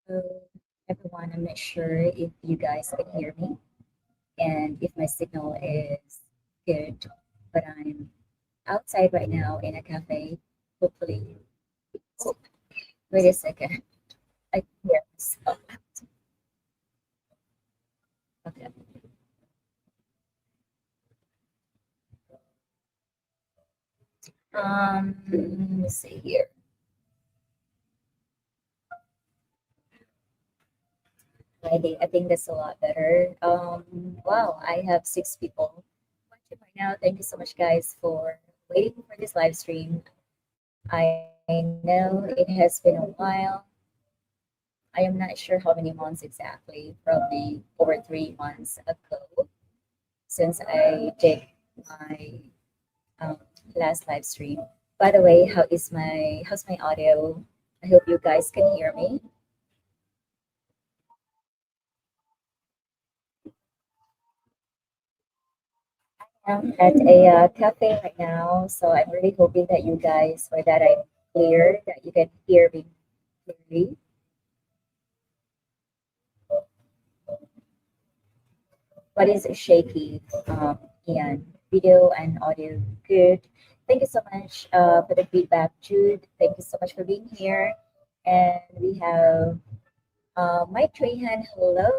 Hello, everyone. I'm not sure if you guys can hear me and if my signal is good, but I'm outside right now in a cafe. Hopefully, oh, wait a second. I can hear myself. Okay. Let me see here. I think that's a lot better. Wow, I have 6 people watching right now. Thank you so much, guys, for waiting for this live stream. I know it has been a while. I am not sure how many months exactly, probably over 3 months ago since I did my um, last live stream. By the way, how's my audio? I hope you guys can hear me. I'm at a cafe right now, so I'm really hoping that you guys or that I'm clear, that you can hear me clearly. What is shaky, and video and audio good. Thank you so much for the feedback, Jude. Thank you so much for being here. And we have Mike Trahan. Hello.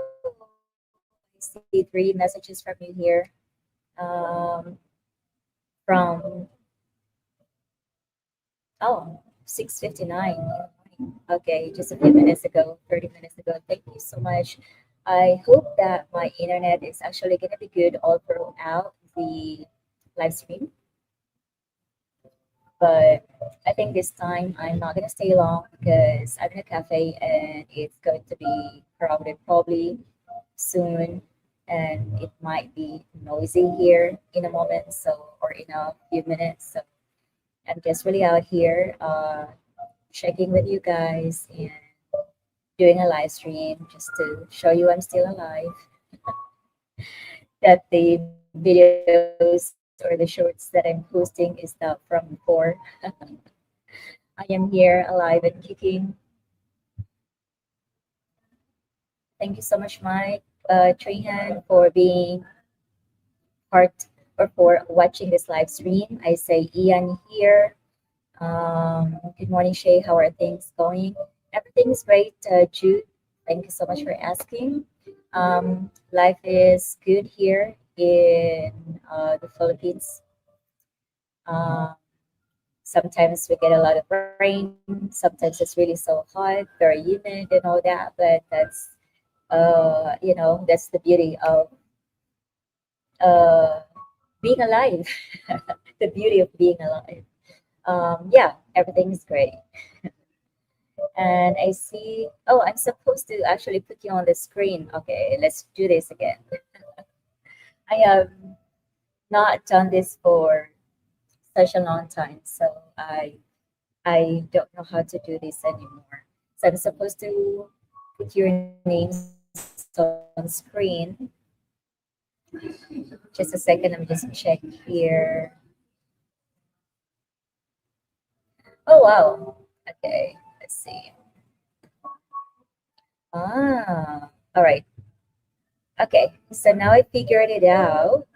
I see 3 messages from you here. From oh 6:59. Okay, just a few minutes ago, 30 minutes ago. Thank you so much. I hope that my internet is actually going to be good all throughout the live stream. But I think this time I'm not gonna stay long because I'm in a cafe and it's going to be crowded probably soon, and it might be noisy here in a moment, so or in a few minutes. So I'm just really out here checking with you guys and doing a live stream just to show you I'm still alive. That the videos or the shorts that I'm posting is not from before. I am here alive and kicking. Thank you so much, Mike Trahan, for being part or for watching this live stream. I say Ian here. Good morning, Shay. How are things going? Everything's great, Jude. Thank you so much for asking. Life is good here in the Philippines. Um, Sometimes we get a lot of rain. Sometimes it's really so hot, very humid, and all that. But that's the beauty of uh, being alive. The beauty of being alive. Yeah, everything's great. And I see, oh, I'm supposed to actually put you on the screen. Okay, let's do this again. I have not done this for such a long time, so I don't know how to do this anymore. So I'm supposed to put your names on screen. Just a second, let me just check here. Oh wow. Okay, let's see. All right. Okay, so now I figured it out.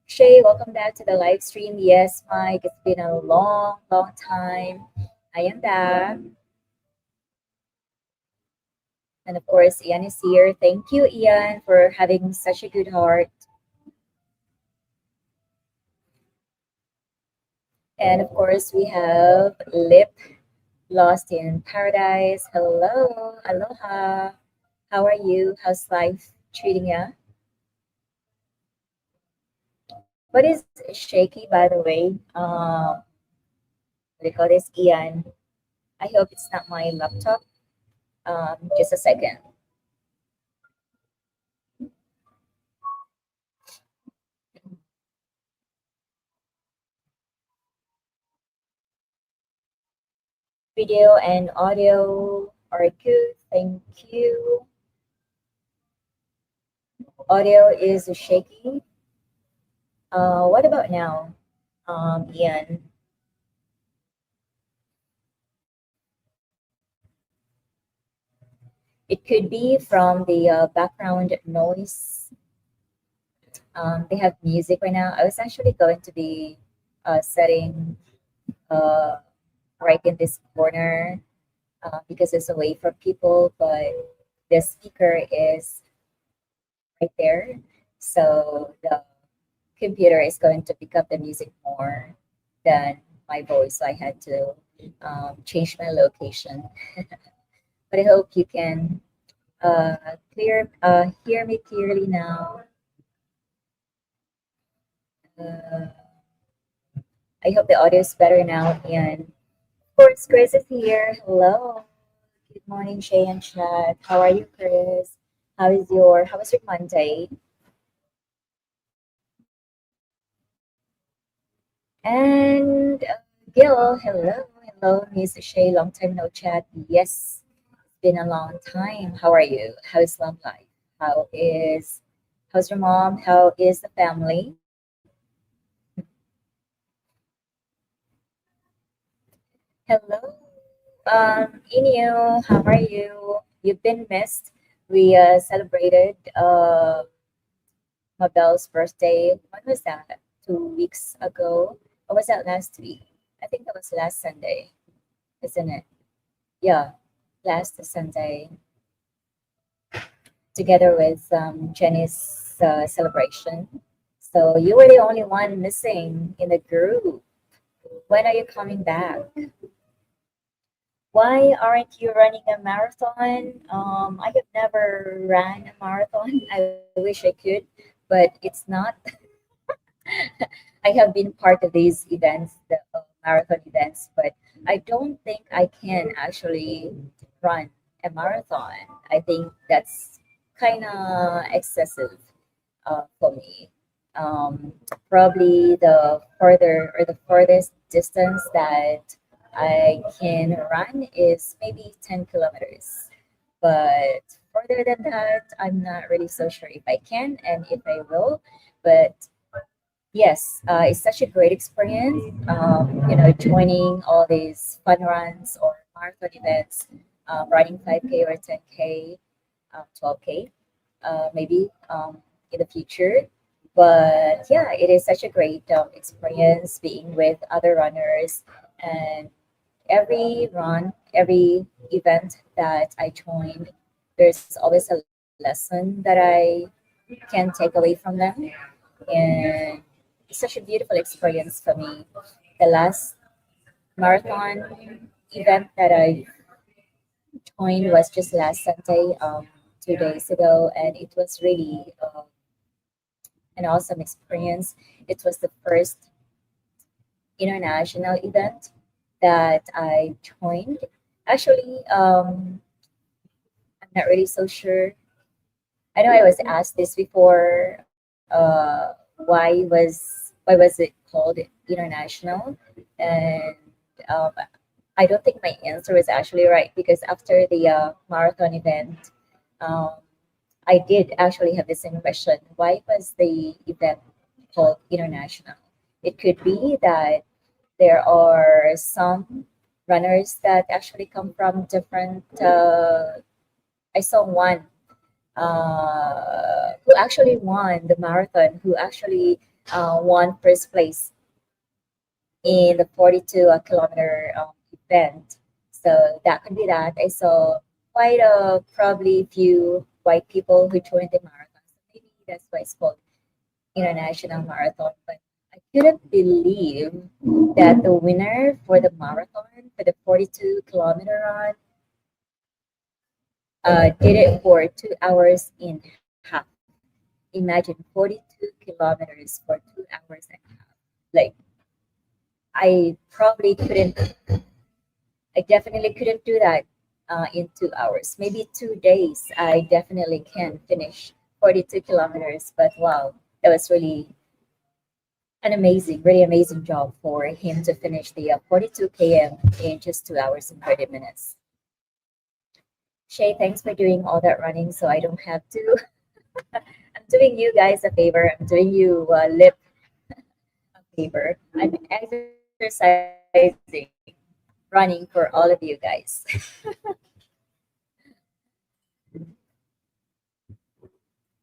Shay, welcome back to the live stream. Yes, Mike, it's been a long, long time. I am back. And of course, Ian is here. Thank you, Ian, for having such a good heart. And of course, we have Lip, Lost in Paradise. Hello, aloha. How are you? How's life treating you? What is shaky, by the way? What do you call this, Ian? I hope it's not my laptop. Just a second. Video and audio are good. Thank you. Audio is shaky. What about now, Ian? It could be from the background noise. They have music right now. I was actually going to be setting uh, right in this corner because it's away from people, but the speaker is right there. So the computer is going to pick up the music more than my voice. So I had to change my location. But I hope you can hear me clearly now. Uh, I hope the audio is better now. And of course, Chris is here. Hello. Good morning, Shay and Chad. How are you, Chris? How was your Monday? And Gil, hello, Miss Shay. Long time no chat. Yes, it's been a long time. How are you? How is love life? How is how's your mom? How is the family? Hello, Inyo. How are you? You've been missed. We celebrated Mabel's birthday. When was that? 2 weeks ago? Or was that last week? I think that was last Sunday, isn't it? Yeah, last Sunday, together with Jenny's celebration. So you were the only one missing in the group. When are you coming back? Why aren't you running a marathon? I have never ran a marathon. I wish I could, but it's not. I have been part of these events, the marathon events, but I don't think I can actually run a marathon. I think that's kind of excessive for me. Um, Probably the further or the furthest distance that I can run is maybe 10 kilometers. But further than that, I'm not really so sure if I can and if I will. But yes, it's such a great experience. Joining all these fun runs or marathon events, riding 5K or 10K, 12K, maybe in the future. But yeah, it is such a great experience being with other runners. And every run, every event that I join, there's always a lesson that I can take away from them. And it's such a beautiful experience for me. The last marathon event that I joined was just last Sunday, 2 days ago, and it was really an awesome experience. It was the first international event that I joined. Actually, I'm not really so sure. I know I was asked this before. Why was it called international? And um, I don't think my answer was actually right because after the marathon event, um, I did actually have the same question. Why was the event called international? It could be that there are some runners that actually come from different. I saw one who actually won the marathon, who actually won first place in the 42 kilometer event. So that could be that. I saw quite a probably few white people who joined the marathon. So maybe that's why it's called International Marathon. But I couldn't believe that the winner for the marathon, for the 42-kilometer run, did it for 2 hours in half. Imagine 42 kilometers for 2 hours and a half. Like, I probably couldn't I definitely couldn't do that in 2 hours. Maybe 2 days, I definitely can finish 42 kilometers. But wow, that was an really amazing job for him to finish the 42 km in just 2 hours and 30 minutes. Shay, thanks for doing all that running so I don't have to. I'm doing you guys a favor. I'm doing you lip a favor. I'm exercising, running for all of you guys.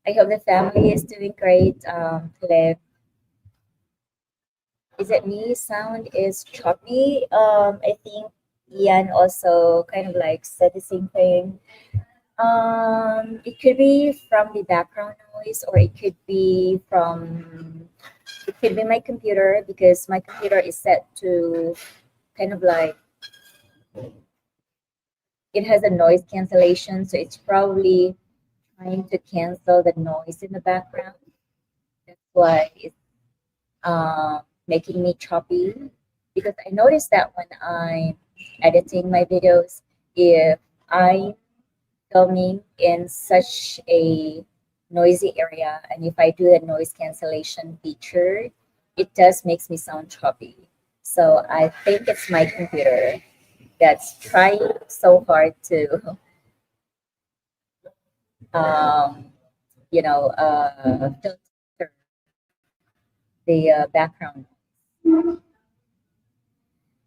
I hope the family is doing great. Liv, is it me? Sound is choppy. I think Ian also kind of like said the same thing. It could be from the background noise, or it could be my computer because my computer is set to kind of like it has a noise cancellation, so it's probably trying to cancel the noise in the background. That's why it's making me choppy. Because I noticed that when I'm editing my videos, if I'm filming in such a noisy area, and if I do the noise cancellation feature, it does makes me sound choppy. So I think it's my computer that's trying so hard to um, filter the background.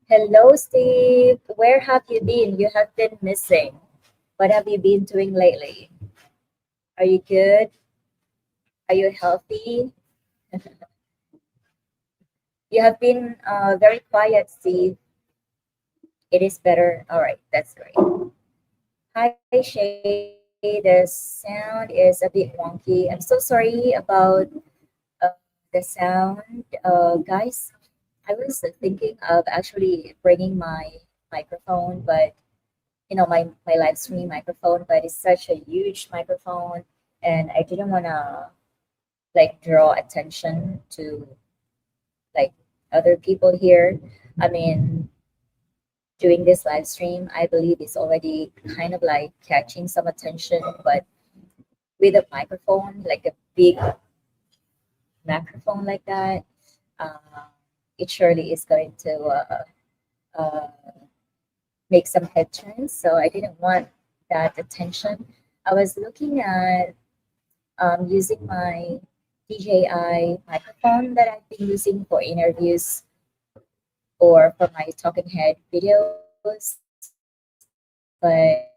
Hello, Steve. Where have you been? You have been missing. What have you been doing lately? Are you good? Are you healthy? You have been very quiet, Steve. It is better. All right, that's great. Hi, Shay. The sound is a bit wonky. I'm so sorry about uh, the sound, guys. I was thinking of actually bringing my microphone, but my live stream microphone, but it's such a huge microphone, and I didn't want to like draw attention to like other people here. I mean, doing this live stream, I believe is already kind of like catching some attention, but with a microphone, like a big microphone like that, uh, it surely is going to uh, make some head turns. So I didn't want that attention. I was looking at using my DJI microphone that I've been using for interviews or for my talking head videos, but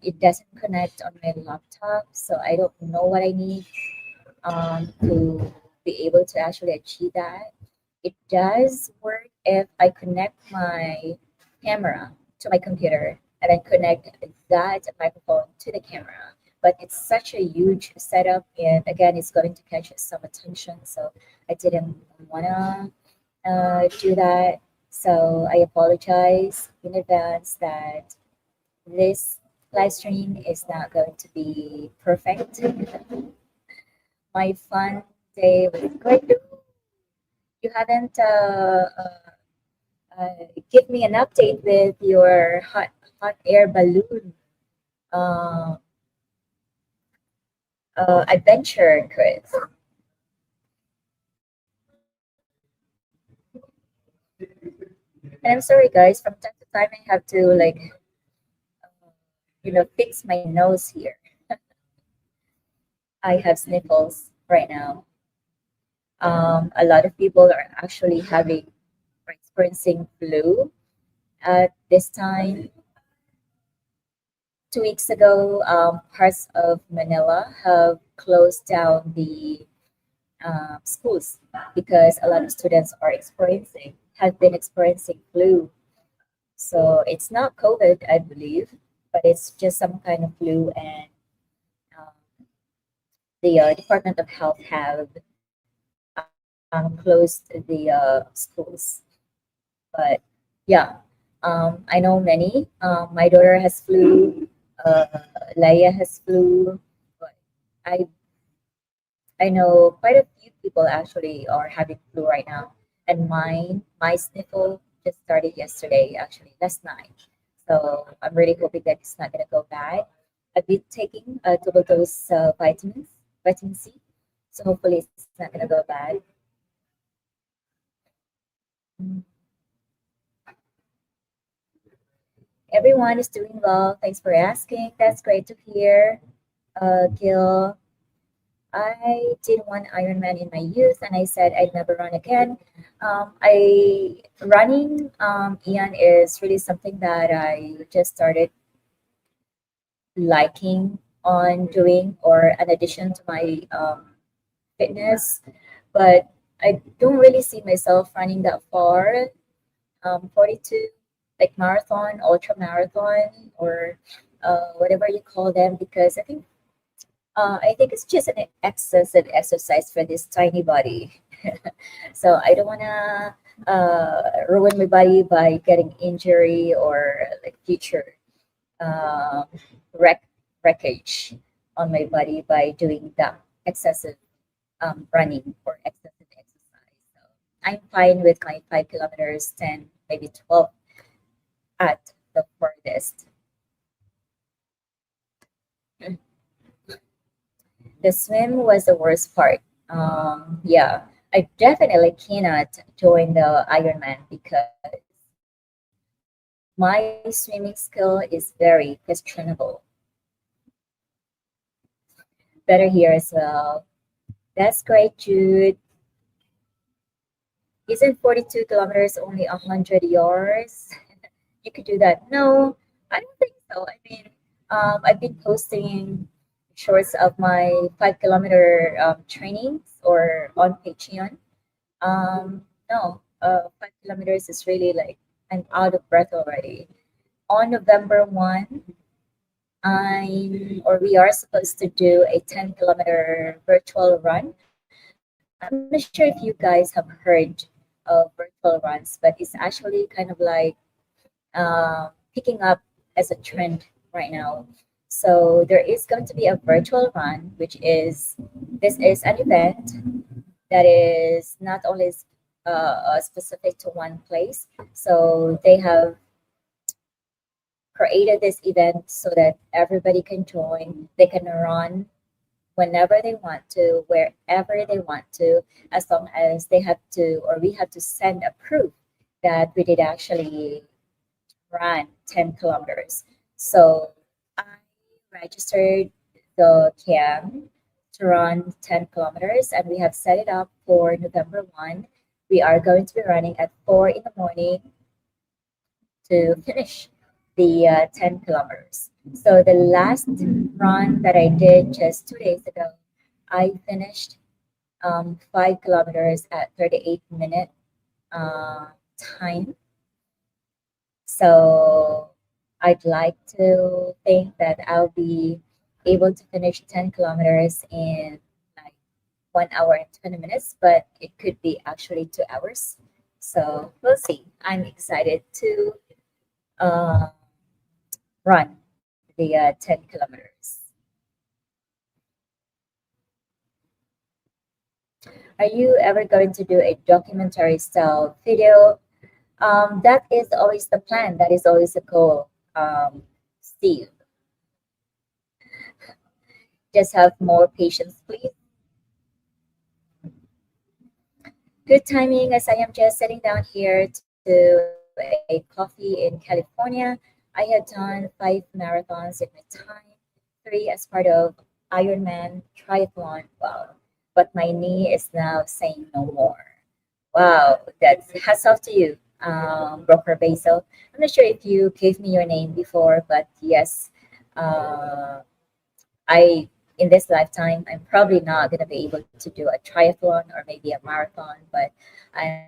it doesn't connect on my laptop, so I don't know what I need to be able to actually achieve that. It does work if I connect my camera to my computer and then connect that microphone to the camera. But it's such a huge setup, and again, it's going to catch some attention. So I didn't want to do that. So I apologize in advance that this live stream is not going to be perfect. My fun day was good. You haven't give me an update with your hot air balloon uh, adventure, Chris. And I'm sorry, guys. From time to time, I have to like fix my nose here. I have sniffles right now. A lot of people are actually having or experiencing flu at this time. 2 weeks ago, parts of Manila have closed down the schools because a lot of students have been experiencing flu. So it's not COVID, I believe, but it's just some kind of flu, and um, the Department of Health have closed the schools. But yeah, I know many. My daughter has flu. Uh, Leia has flu. But I I know quite a few people actually are having flu right now, and my sniffle just started yesterday, actually last night. So I'm really hoping that it's not gonna go bad. I've been taking double dose vitamin C, so hopefully it's not gonna go bad. Mm. Everyone is doing well. Thanks for asking. That's great to hear. Gil, I did one Ironman in my youth, and I said I'd never run again. I running, Ian, is really something that I just started liking on doing or an addition to my fitness, but I don't really see myself running that far. 42, like marathon, ultra marathon, or whatever you call them, because I think it's just an excessive exercise for this tiny body. So I don't wanna ruin my body by getting injury or like future um, wreck wreckage on my body by doing that excessive running or excessive exercise. So I'm fine with my 5 kilometers, 10, maybe 12 at the furthest. The swim was the worst part. Yeah, I definitely cannot join the Ironman because my swimming skill is very questionable. Better here as well. That's great, Jude. Isn't 42 kilometers only 100 yards? You could do that. No, I don't think so. I mean, I've been posting shorts of my 5 kilometer trainings or on Patreon. No, 5 kilometers is really like I'm out of breath already. On November 1, we are supposed to do a 10 kilometer virtual run. I'm not sure if you guys have heard of virtual runs, but it's actually kind of like picking up as a trend right now. So there is going to be a virtual run, which is this is an event that is not only specific to one place. So they have created this event so that everybody can join. They can run whenever they want to, wherever they want to, as long as they have to or we have to send a proof that we did actually run 10 kilometers. So I registered the camp to run 10 kilometers and we have set it up for November 1. We are going to be running at 4 in the morning to finish the 10 kilometers. So the last run that I did just 2 days ago, I finished 5 kilometers at 38-minute uh, time. So I'd like to think that I'll be able to finish 10 kilometers in like 1 hour and 20 minutes, but it could be actually 2 hours. So we'll see. I'm excited to uh, run the 10 kilometers. Are you ever going to do a documentary style video? That is always the plan. That is always the goal. Steve, just have more patience, please. Good timing as I am just sitting down here to a coffee in California. I have done 5 marathons in my time, 3 as part of Ironman triathlon. Wow. But my knee is now saying no more. Wow, that's hats off to you, Broker Basil. I'm not sure if you gave me your name before, but yes, uh, I in this lifetime I'm probably not gonna be able to do a triathlon or maybe a marathon, but I'm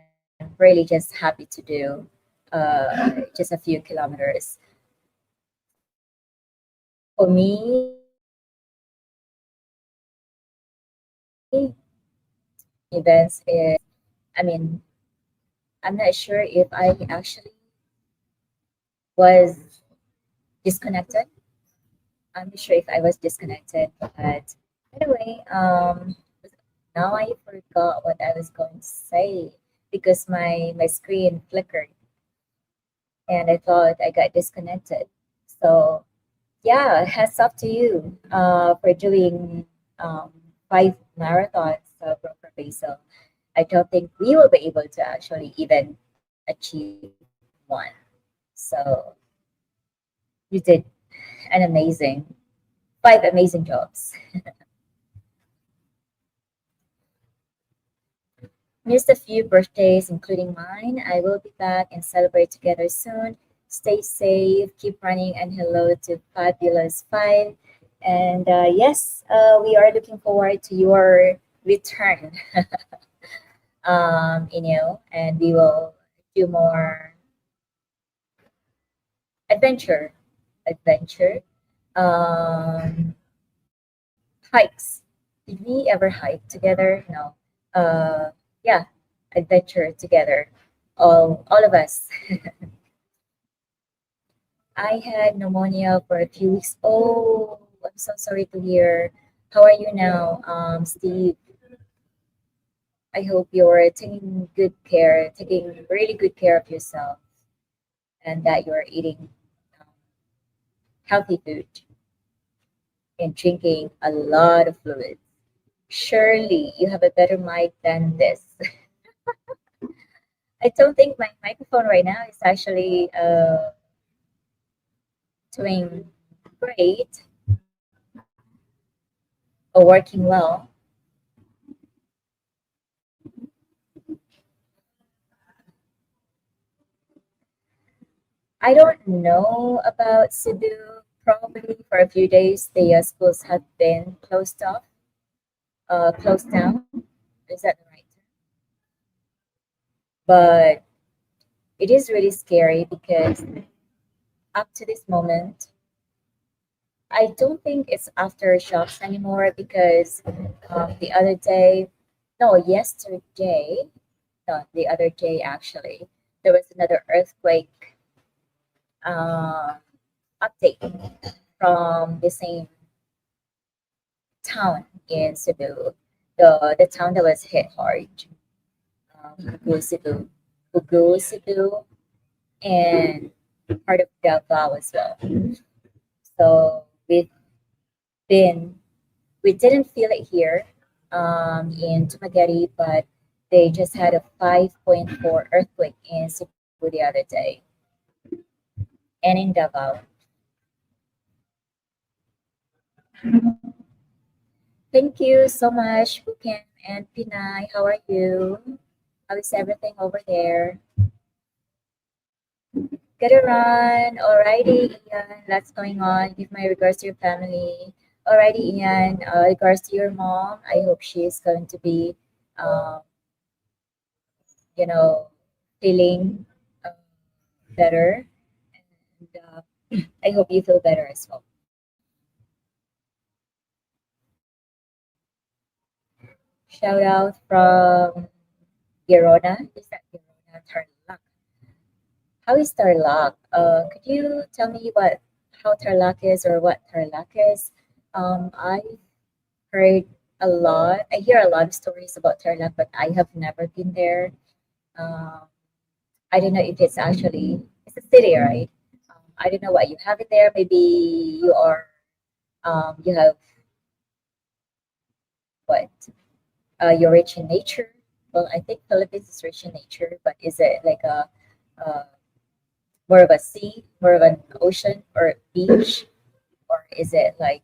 really just happy to do just a few kilometers. For me, events is I mean I'm not sure if I actually was disconnected. I'm not sure if I was disconnected, but anyway, now I forgot what I was going to say because my screen flickered and I thought I got disconnected. So yeah, hats off to you for doing 5 marathons, Broker Basil. I don't think we will be able to actually even achieve one. So you did an amazing 5 amazing jobs. Missed a few birthdays, including mine. I will be back and celebrate together soon. Stay safe, keep running, and hello to Fabulous 5. And yes, we are looking forward to your return, and we will do more adventure, adventure, um, hikes. Did we ever hike together? No. Yeah, adventure together, all of us. I had pneumonia for a few weeks. Oh, I'm so sorry to hear. How are you now, Steve? I hope you're taking really good care of yourself, and that you're eating um, healthy food and drinking a lot of fluids. Surely you have a better mic than this. I don't think my microphone right now is actually doing great or working well. I don't know about Cebu. Probably for a few days, the schools have been closed down. Is that the right term? But it is really scary because up to this moment, I don't think it's aftershocks anymore because the other day, no, yesterday, no, the other day actually, there was another earthquake uh, update from the same town in Cebu, the town that was hit hard, Pugu, Cebu, Pugu, Cebu, and part of Davao as well. So been, we didn't feel it here in Tumagueri, but they just had a 5.4 earthquake in Cebu the other day and in Davao. Thank you so much, Bukem and Pinay. How are you? How is everything over there? Get a run. Alrighty, Ian. That's going on. Give my regards to your family. Alrighty, Ian. Regards to your mom. I hope she is going to be, um, you know, feeling uh, better. And I hope you feel better as well. Shout out from Girona. Is that Girona? Tarlac. How is Tarlac? Could you tell me what how Tarlac is or what Tarlac is? I've heard a lot. I hear a lot of stories about Tarlac, but I have never been there. Um, I don't know if it's actually it's a city, right? I don't know what you have in there. Maybe you have what you're rich in nature. Well, I think Philippines is rich in nature, but is it like a more of a sea, more of an ocean or beach, or is it like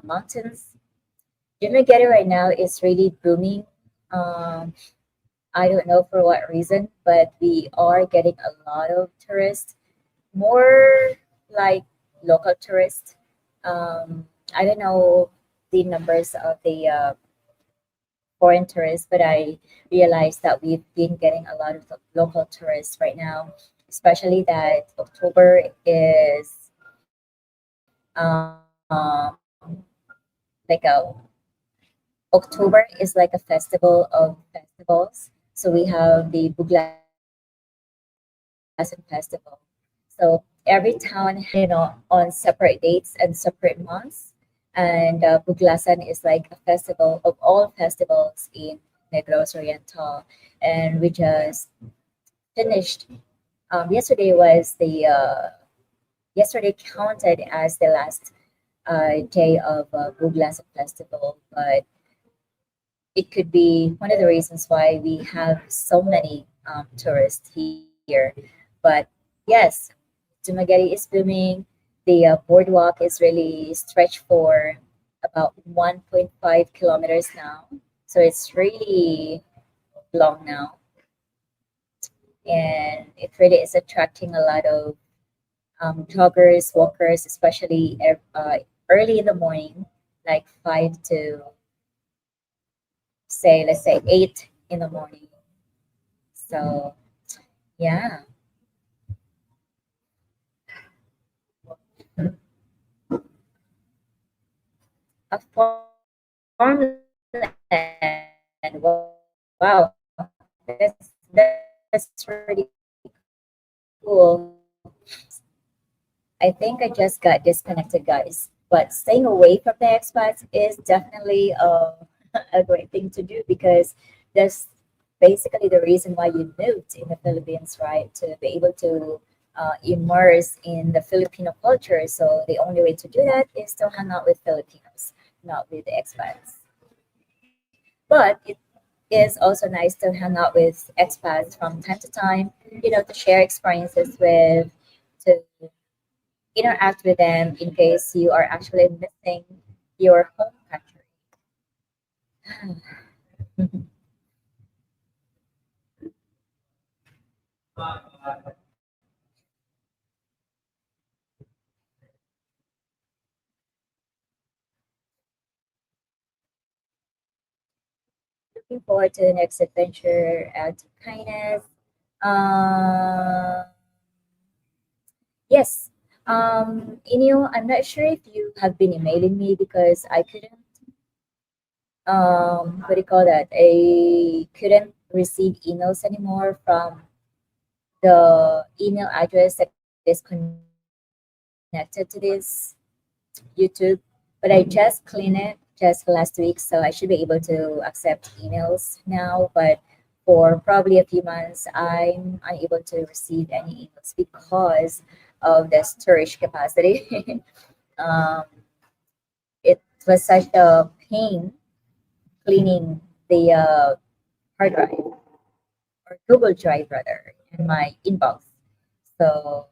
mountains? Dumaguete right now is really booming. Um, I don't know for what reason, but we are getting a lot of tourists, more like local tourists. I don't know the numbers of the foreign tourists, but I realized that we've been getting a lot of local tourists right now, especially that October is um, like a October is like a festival of festivals. So we have the Buglasan Festival. So every town on separate dates and separate months. And Buglasan is like a festival of all festivals in Negros Oriental. And we just finished. Yesterday was the yesterday counted as the last day of Buglasan Festival, but it could be one of the reasons why we have so many tourists here. But yes, Dumaguete is booming. The boardwalk is really stretched for about 1.5 kilometers now. So it's really long now. And it really is attracting a lot of joggers, walkers, especially early in the morning, like 5 to say, let's say 8 in the morning. So yeah, a farmland. Wow, that's really cool. I think I just got disconnected, guys. But staying away from the expats is definitely a great thing to do because that's basically the reason why you moved in the Philippines, right? To be able to immerse in the Filipino culture. So the only way to do that is to hang out with Filipinos, not with the expats. But it is also nice to hang out with expats from time to time, to share experiences with, to interact with them in case you are actually missing your home country. Looking forward to the next adventure out of kindness. Uh, yes. I'm not sure if you have been emailing me because I couldn't, what do you call that? I couldn't receive emails anymore from the email address that is connected to this YouTube, but I just cleaned it just last week, so I should be able to accept emails now. But for probably a few months, I'm unable to receive any emails because of the storage capacity. um, it was such a pain cleaning the hard drive or Google Drive rather in my inbox. So,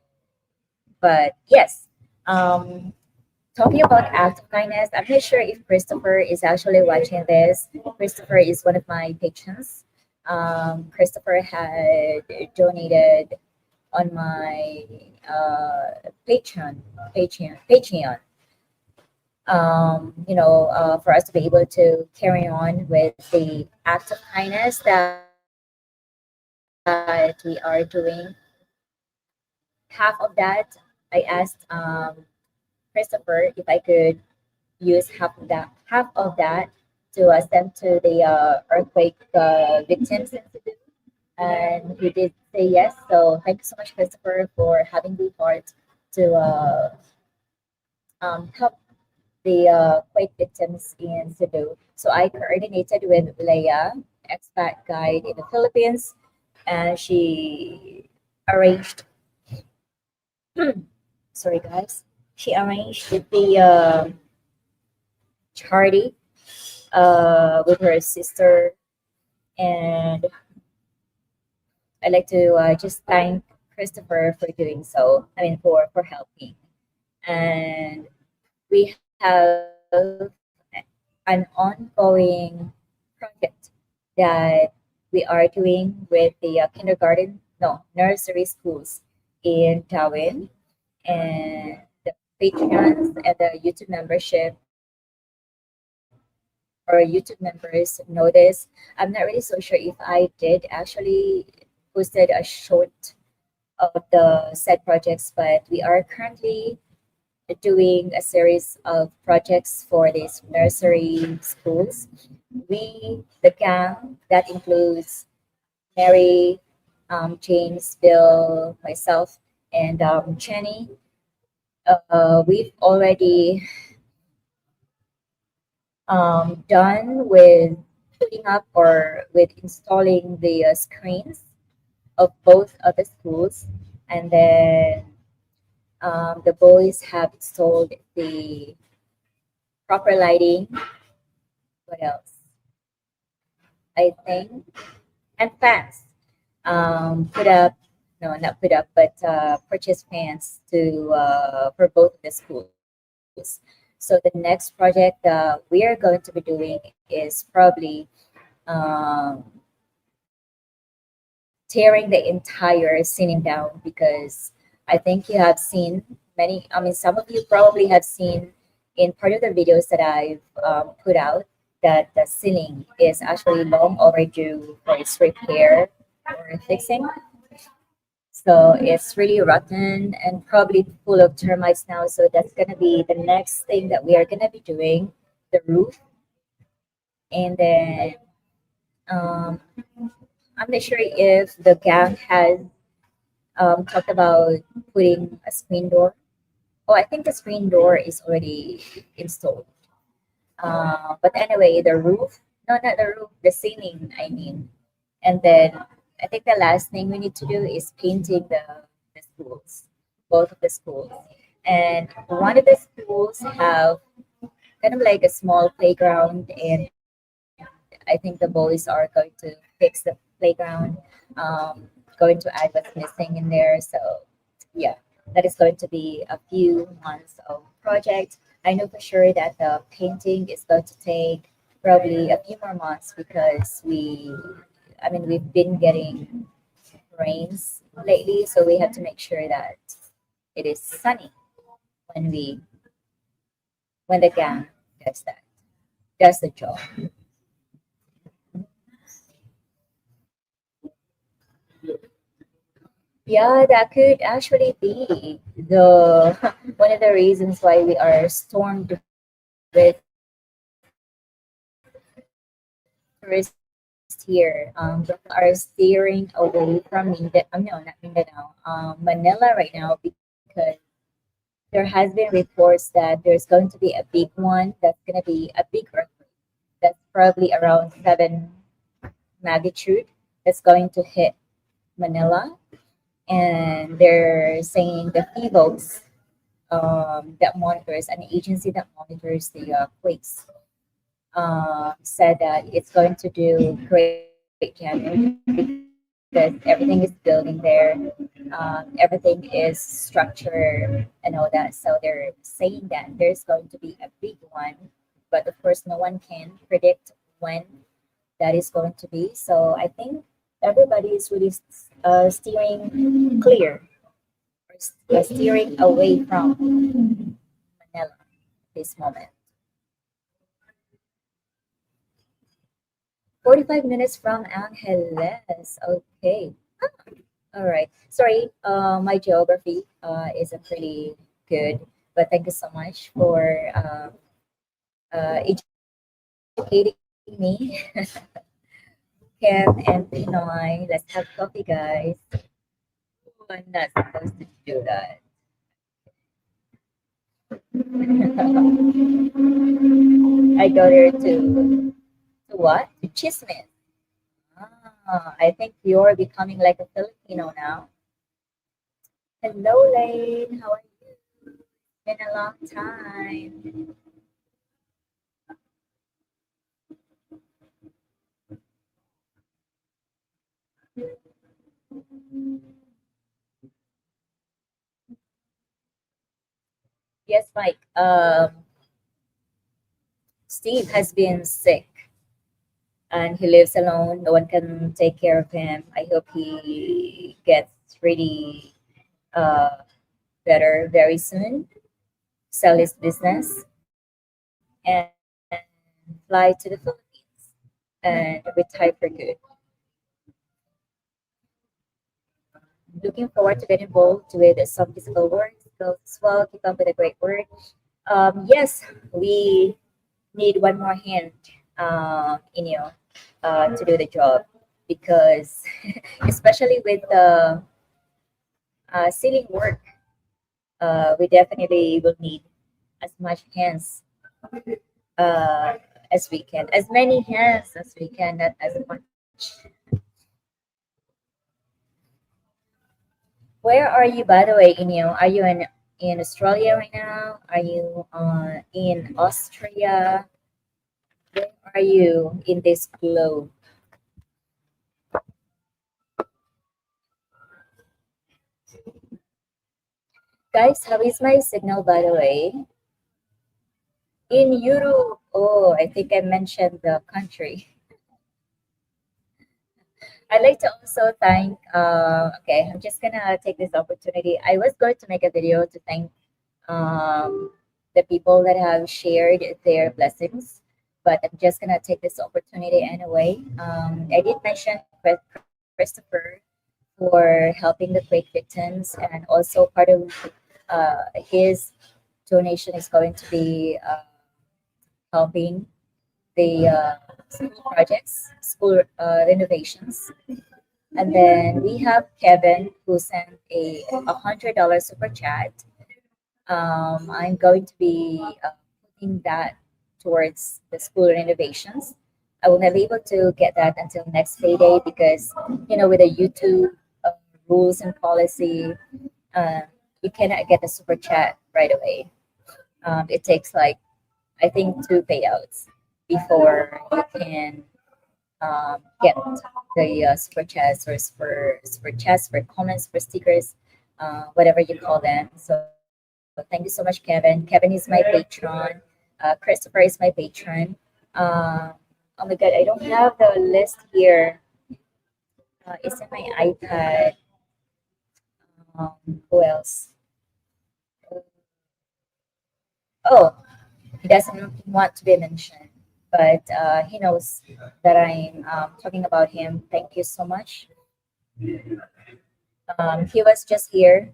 but yes, um, talking about act of kindness, I'm not sure if Christopher is actually watching this. Christopher is one of my patrons. Christopher had donated on my Patreon, for us to be able to carry on with the act of kindness that we are doing. Half of that, I asked Christopher if I could use half of that to send to the earthquake victims in Cebu, and he did say yes. So thank you so much, Christopher, for having the heart to help the quake victims in Cebu. So I coordinated with Leia, expat guide in the Philippines, and she arranged. Sorry, guys. She arranged the charity with her sister, and I'd like to just thank Christopher for doing so. I mean, for helping, and we have an ongoing project that we are doing with the kindergarten, no, nursery schools in Tawin, and the patrons and the YouTube membership or YouTube members know this. I'm not really so sure if I did actually posted a short of the said projects, but we are currently doing a series of projects for these nursery schools. The gang, that includes Mary, James, Bill, myself, and Jenny, we've already done with putting up or with installing the screens of both of the schools. And then the boys have installed the proper lighting. What else? I think, and fans. Put up, no, not put up, but purchase fans to for both of the schools. So the next project we are going to be doing is probably um, tearing the entire scene down because I think you have seen many. I mean, some of you probably have seen in part of the videos that I've put out that the ceiling is actually long overdue for its repair or fixing. So it's really rotten and probably full of termites now. So that's gonna be the next thing that we are gonna be doing, the roof. And then um, I'm not sure if the gang has talked about putting a screen door. Oh, I think the screen door is already installed. But anyway, the roof, no, not the roof, the ceiling, I mean. And then I think the last thing we need to do is painting the schools, both of the schools. And one of the schools have kind of like a small playground, and I think the boys are going to fix the playground, going to add what's missing in there. So yeah, that is going to be a few months of project. I know for sure that the painting is going to take probably a few more months because I mean, we've been getting rains lately, so we have to make sure that it is sunny when we when the gang does the job. Yeah, that could actually be the one of the reasons why we are stormed with tourists here. Are steering away from no, not Mindanao, Manila right now because there has been reports that there's going to be a big one. That's going to be a big earthquake. That's probably around 7 magnitude. That's going to hit Manila, and they're saying the FIVOS that monitors an agency that monitors the quakes said that it's going to do great damage because everything is building there, everything is structure and all that. So they're saying that there's going to be a big one, but of course, no one can predict when that is going to be. So I think everybody is really steering clear or steering away from Manila at this moment. 45 minutes from Angeles. Okay. All right. Sorry, my geography isn't pretty good, but thank you so much for educating me, Kim and Pinoy. Let's have coffee, guys. Oh, I'm not supposed to do that. I go there to what? To Chismis. I think you're becoming like a Filipino now. Hello, Lane. How are you? Been a long time. Yes, Mike. Steve has been sick and he lives alone. No one can take care of him. I hope he gets really uh, better very soon, sell his business, and fly to the Philippines and retire for good. Looking forward to get involved with some physical work skills as well. Keep up with the great work. Yes, we need one more hand to do the job because especially with the ceiling work, we definitely will need as much hands uh, as we can, as many hands as we can, not as much. Where are you, by the way, Inyo? Are you in Australia right now? Are you in Austria? Where are you in this globe? Guys, how is my signal, by the way? In Europe. Oh, I think I mentioned the country. I'd like to also thank, okay, I'm just gonna take this opportunity. I was going to make a video to thank um, the people that have shared their blessings. But I'm just gonna take this opportunity anyway. I did mention Christopher for helping the quake victims, and also part of his donation is going to be helping the school projects, school renovations. And then we have Kevin who sent $100 super chat. I'm going to be putting that towards the school renovations. I will not be able to get that until next payday because, with the YouTube uh, rules and policy, uh, you cannot get the super chat right away. It takes like, I think, two payouts before you can get the super chats, for comments, for stickers, whatever you call them. So thank you so much, Kevin. Kevin is my patron. Christopher is my patron. Uh, oh my God, I don't have the list here. It's in my iPad. Who else? Oh, he doesn't want to be mentioned, but he knows that I'm talking about him. Thank you so much. He was just here.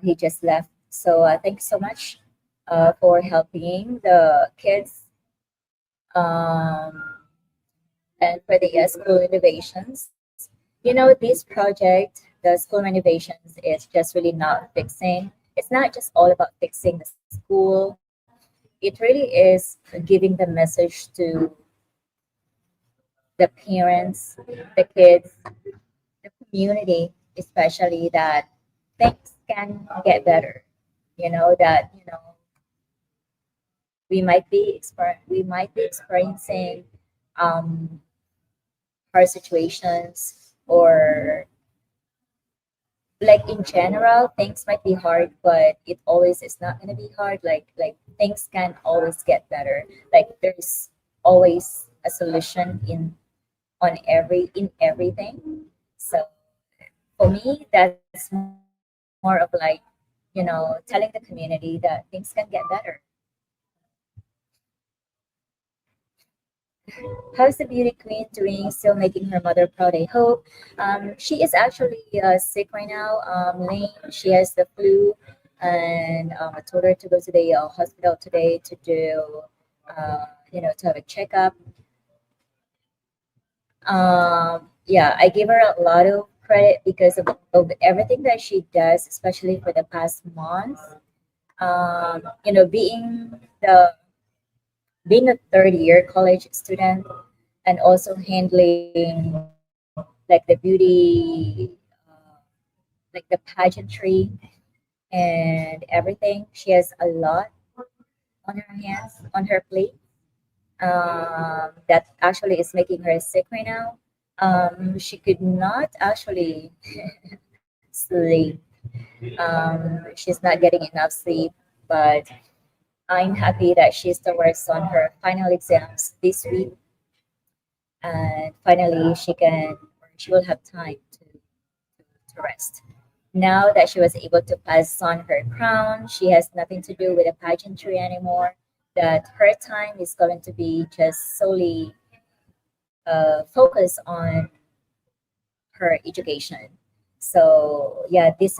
He just left. So thank you so much for helping the kids, um, and for the school renovations. This project, the school renovations, is just really not fixing. It's not just all about fixing the school. It really is giving the message to the parents, the kids, the community, especially, that things can get better. That we might be experiencing um, hard situations, or like in general things might be hard, but it always is not going to be hard. Like things can always get better. Like there's always a solution in everything. So for me, that's more of like, telling the community that things can get better. How's the beauty queen doing? Still making her mother proud, I hope. She is actually sick right now. Lane, she has the flu, and I told her to go to the hospital today to do, to have a checkup. Yeah, I give her a lot of credit because of everything that she does, especially for the past month. Being a third year college student, and also handling like the beauty, like the pageantry and everything. She has a lot on her hands, on her plate. That actually is making her sick right now. She could not actually sleep. She's not getting enough sleep, but I'm happy that she still works on her final exams this week, and finally she will have time to rest. Now that she was able to pass on her crown, she has nothing to do with the pageantry anymore. That her time is going to be just solely focused on her education. So yeah, this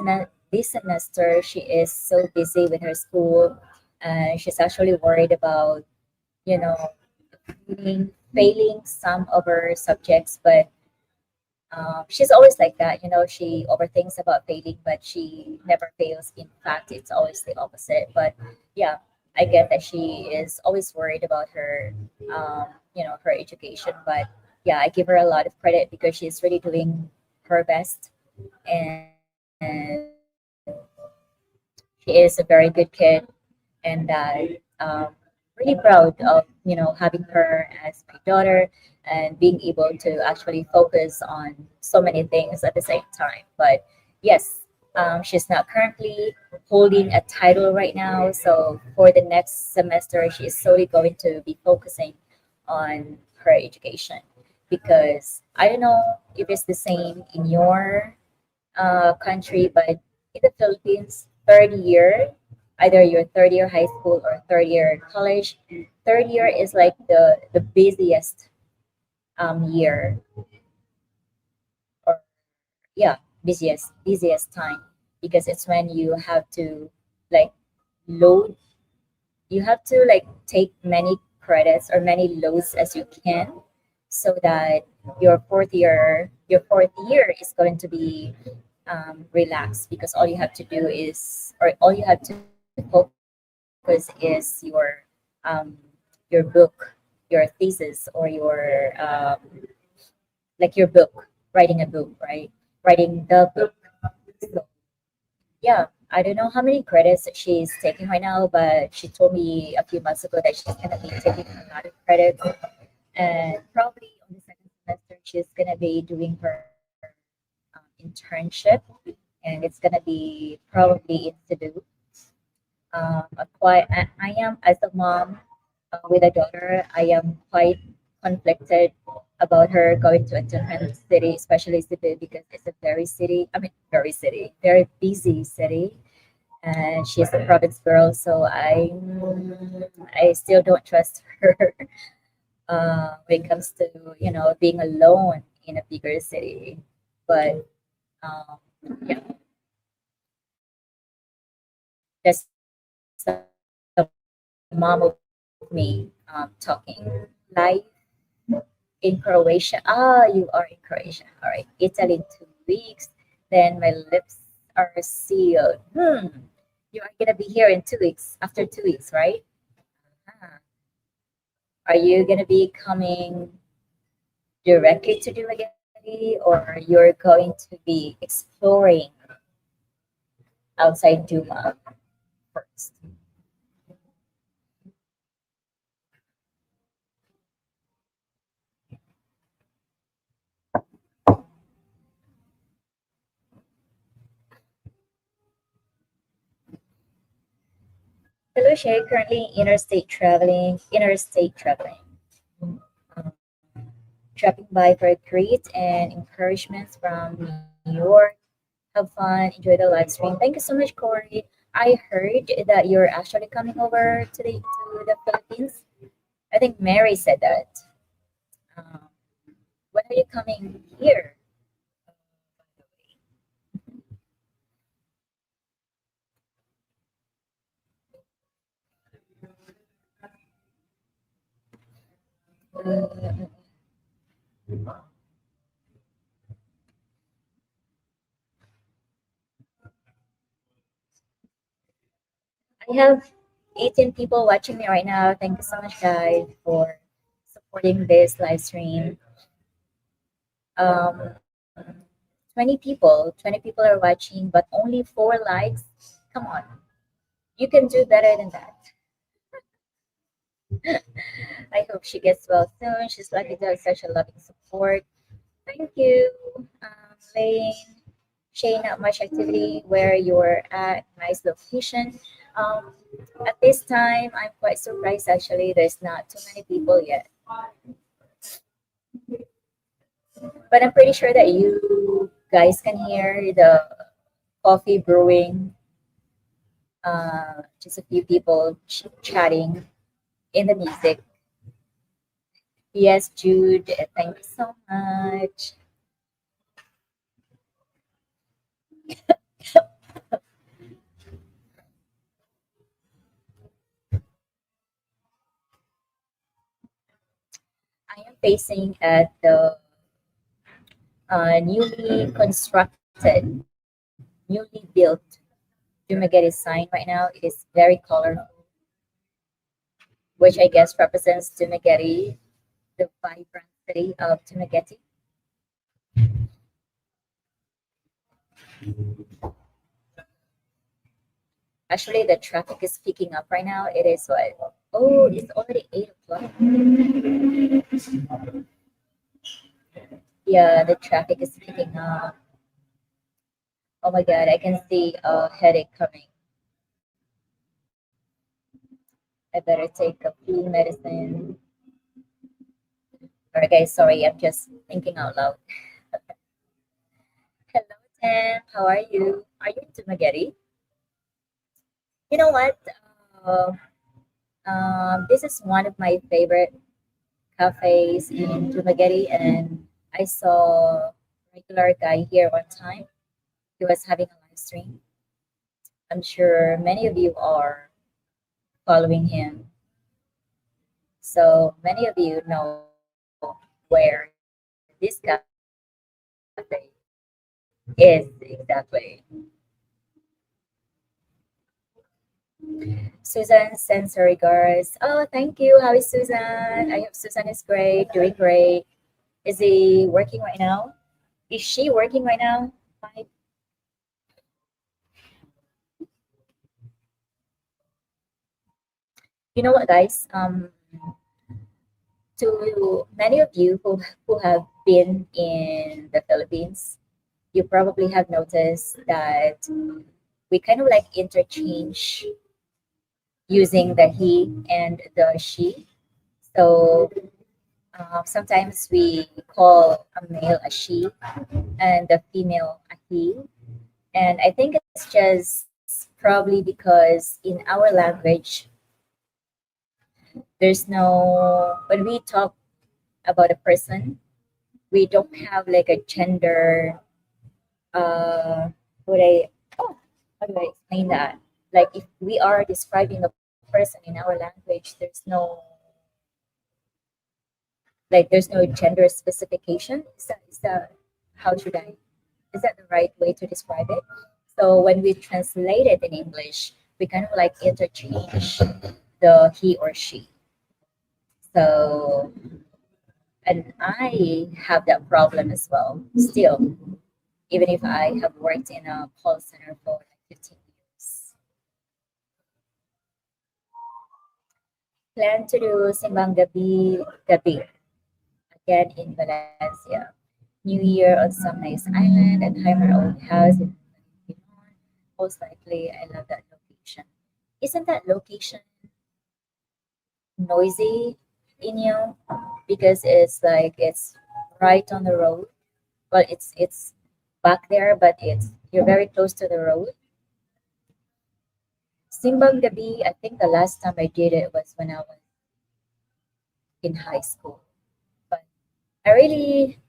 semester she is so busy with her school, and she's actually worried about, you know failing some of her subjects. But she's always like that. She overthinks about failing, but she never fails. In fact, it's always the opposite. But yeah, I get that she is always worried about her education. But yeah, I give her a lot of credit because she's really doing her best, and she is a very good kid, and um, really proud of having her as my daughter, and being able to actually focus on so many things at the same time. But yes, she's not currently holding a title right now, so for the next semester she is solely going to be focusing on her education. Because I don't know if it's the same in your country, but in the Philippines, third year, either your third year high school or third year college. Third year is like the busiest year, or yeah, busiest time, because it's when you have to like load, you have to like take many credits or many loads as you can, so that your fourth year is going to be relaxed, because all you have to do is, or all you have to focus is um, your book, your thesis, or like your book, writing a book, right? Writing the book. So, yeah, I don't know how many credits she's taking right now, but she told me a few months ago that she's gonna be taking a lot of credits, and probably on the second semester she's gonna be doing her internship, and it's gonna be probably in Cebu. I am, as a mom with a daughter, I am quite conflicted about her going to a different city, especially Cebu, because it's a very busy city, and she's a province girl, so I still don't trust her when it comes to being alone in a bigger city. But um, yeah, that's the mom of me talking live in Croatia. Ah, you are in Croatia. All right. Italy in 2 weeks. Then my lips are sealed. You are gonna be here in 2 weeks. After 2 weeks, right? Ah. Are you gonna be coming directly to Dumaguete, or you're going to be exploring outside Duma first? Hello, Shay. Currently interstate traveling. Um, Dropping by for a greet and encouragements from New York. Have fun, enjoy the live stream. Thank you so much, Corey. I heard that you're actually coming over to the Philippines. I think Mary said that. Um, when are you coming here? Uh, I have 18 people watching me right now. Thank you so much, guys, for supporting this live stream. Um, 20 people are watching, but only 4 likes. Come on, you can do better than that. I hope she gets well soon. She's lucky to have such a loving support. Thank you, Lane. Shay, not much activity where you're at. Nice location. Um, at this time, I'm quite surprised actually. There's not too many people yet, but I'm pretty sure that you guys can hear the coffee brewing. Just a few people chatting in the music. Yes, Jude, thank you so much. I am facing at the newly constructed, newly built Dumaguete sign right now. It is very colorful, which I guess represents Dumaguete, the vibrant city of Dumaguete. Actually, the traffic is picking up right now. It is what? Oh, it's already 8 o'clock. Yeah, the traffic is picking up. Oh my God, I can see a headache coming. I better take a flu medicine. Alright, guys, sorry, I'm just thinking out loud. Hello, Tim. How are you? Are you in Dumaguete? You know what? Uh, this is one of my favorite cafes in Dumaguete, and I saw regular guy here one time. He was having a live stream. I'm sure many of you are following him, so many of you know where this cafe is exactly. Susan sends her regards. Oh, thank you. How is Susan? I hope Susan is great, doing great. Is he working right now? Is she working right now? Hi. You know what, guys? To many of you who have been in the Philippines, you probably have noticed that we kind of like interchange using the he and the she. So sometimes we call a male a she and the female a he. And I think it's just probably because in our language, there's no, when we talk about a person, we don't have like a gender, uh, would I, oh, how do I explain that? Like if we are describing a person in our language, there's no gender specification. Is that how should I, is that the right way to describe it? So when we translate it in English, we kind of like interchange the he or she. So, and I have that problem as well, still, even if I have worked in a call center for like 15 years. Plan to do Simbang Gabi again in Valencia. New Year on some nice island and Heimer old house in Pinon. Most likely, I love that location. Isn't that location noisy in you? Because it's like it's right on the road. Well, it's back there, but it's you're very close to the road. Simbang Gabi, I think the last time I did it was when I was in high school. But I really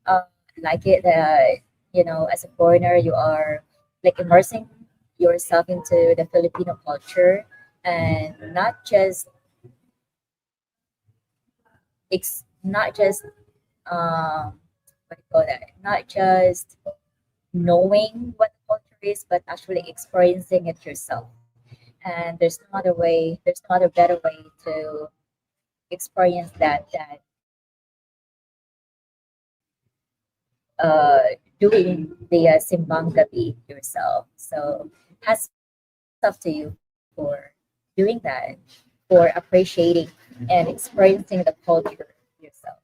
uh, like it that, as a foreigner, you are like immersing yourself into the Filipino culture and not just what do you call that? Not just knowing what the culture is, but actually experiencing it yourself. And there's no other better way to experience that uh, doing the simbang gabi yourself. So hats off to you for doing that, for appreciating and experiencing the culture yourself.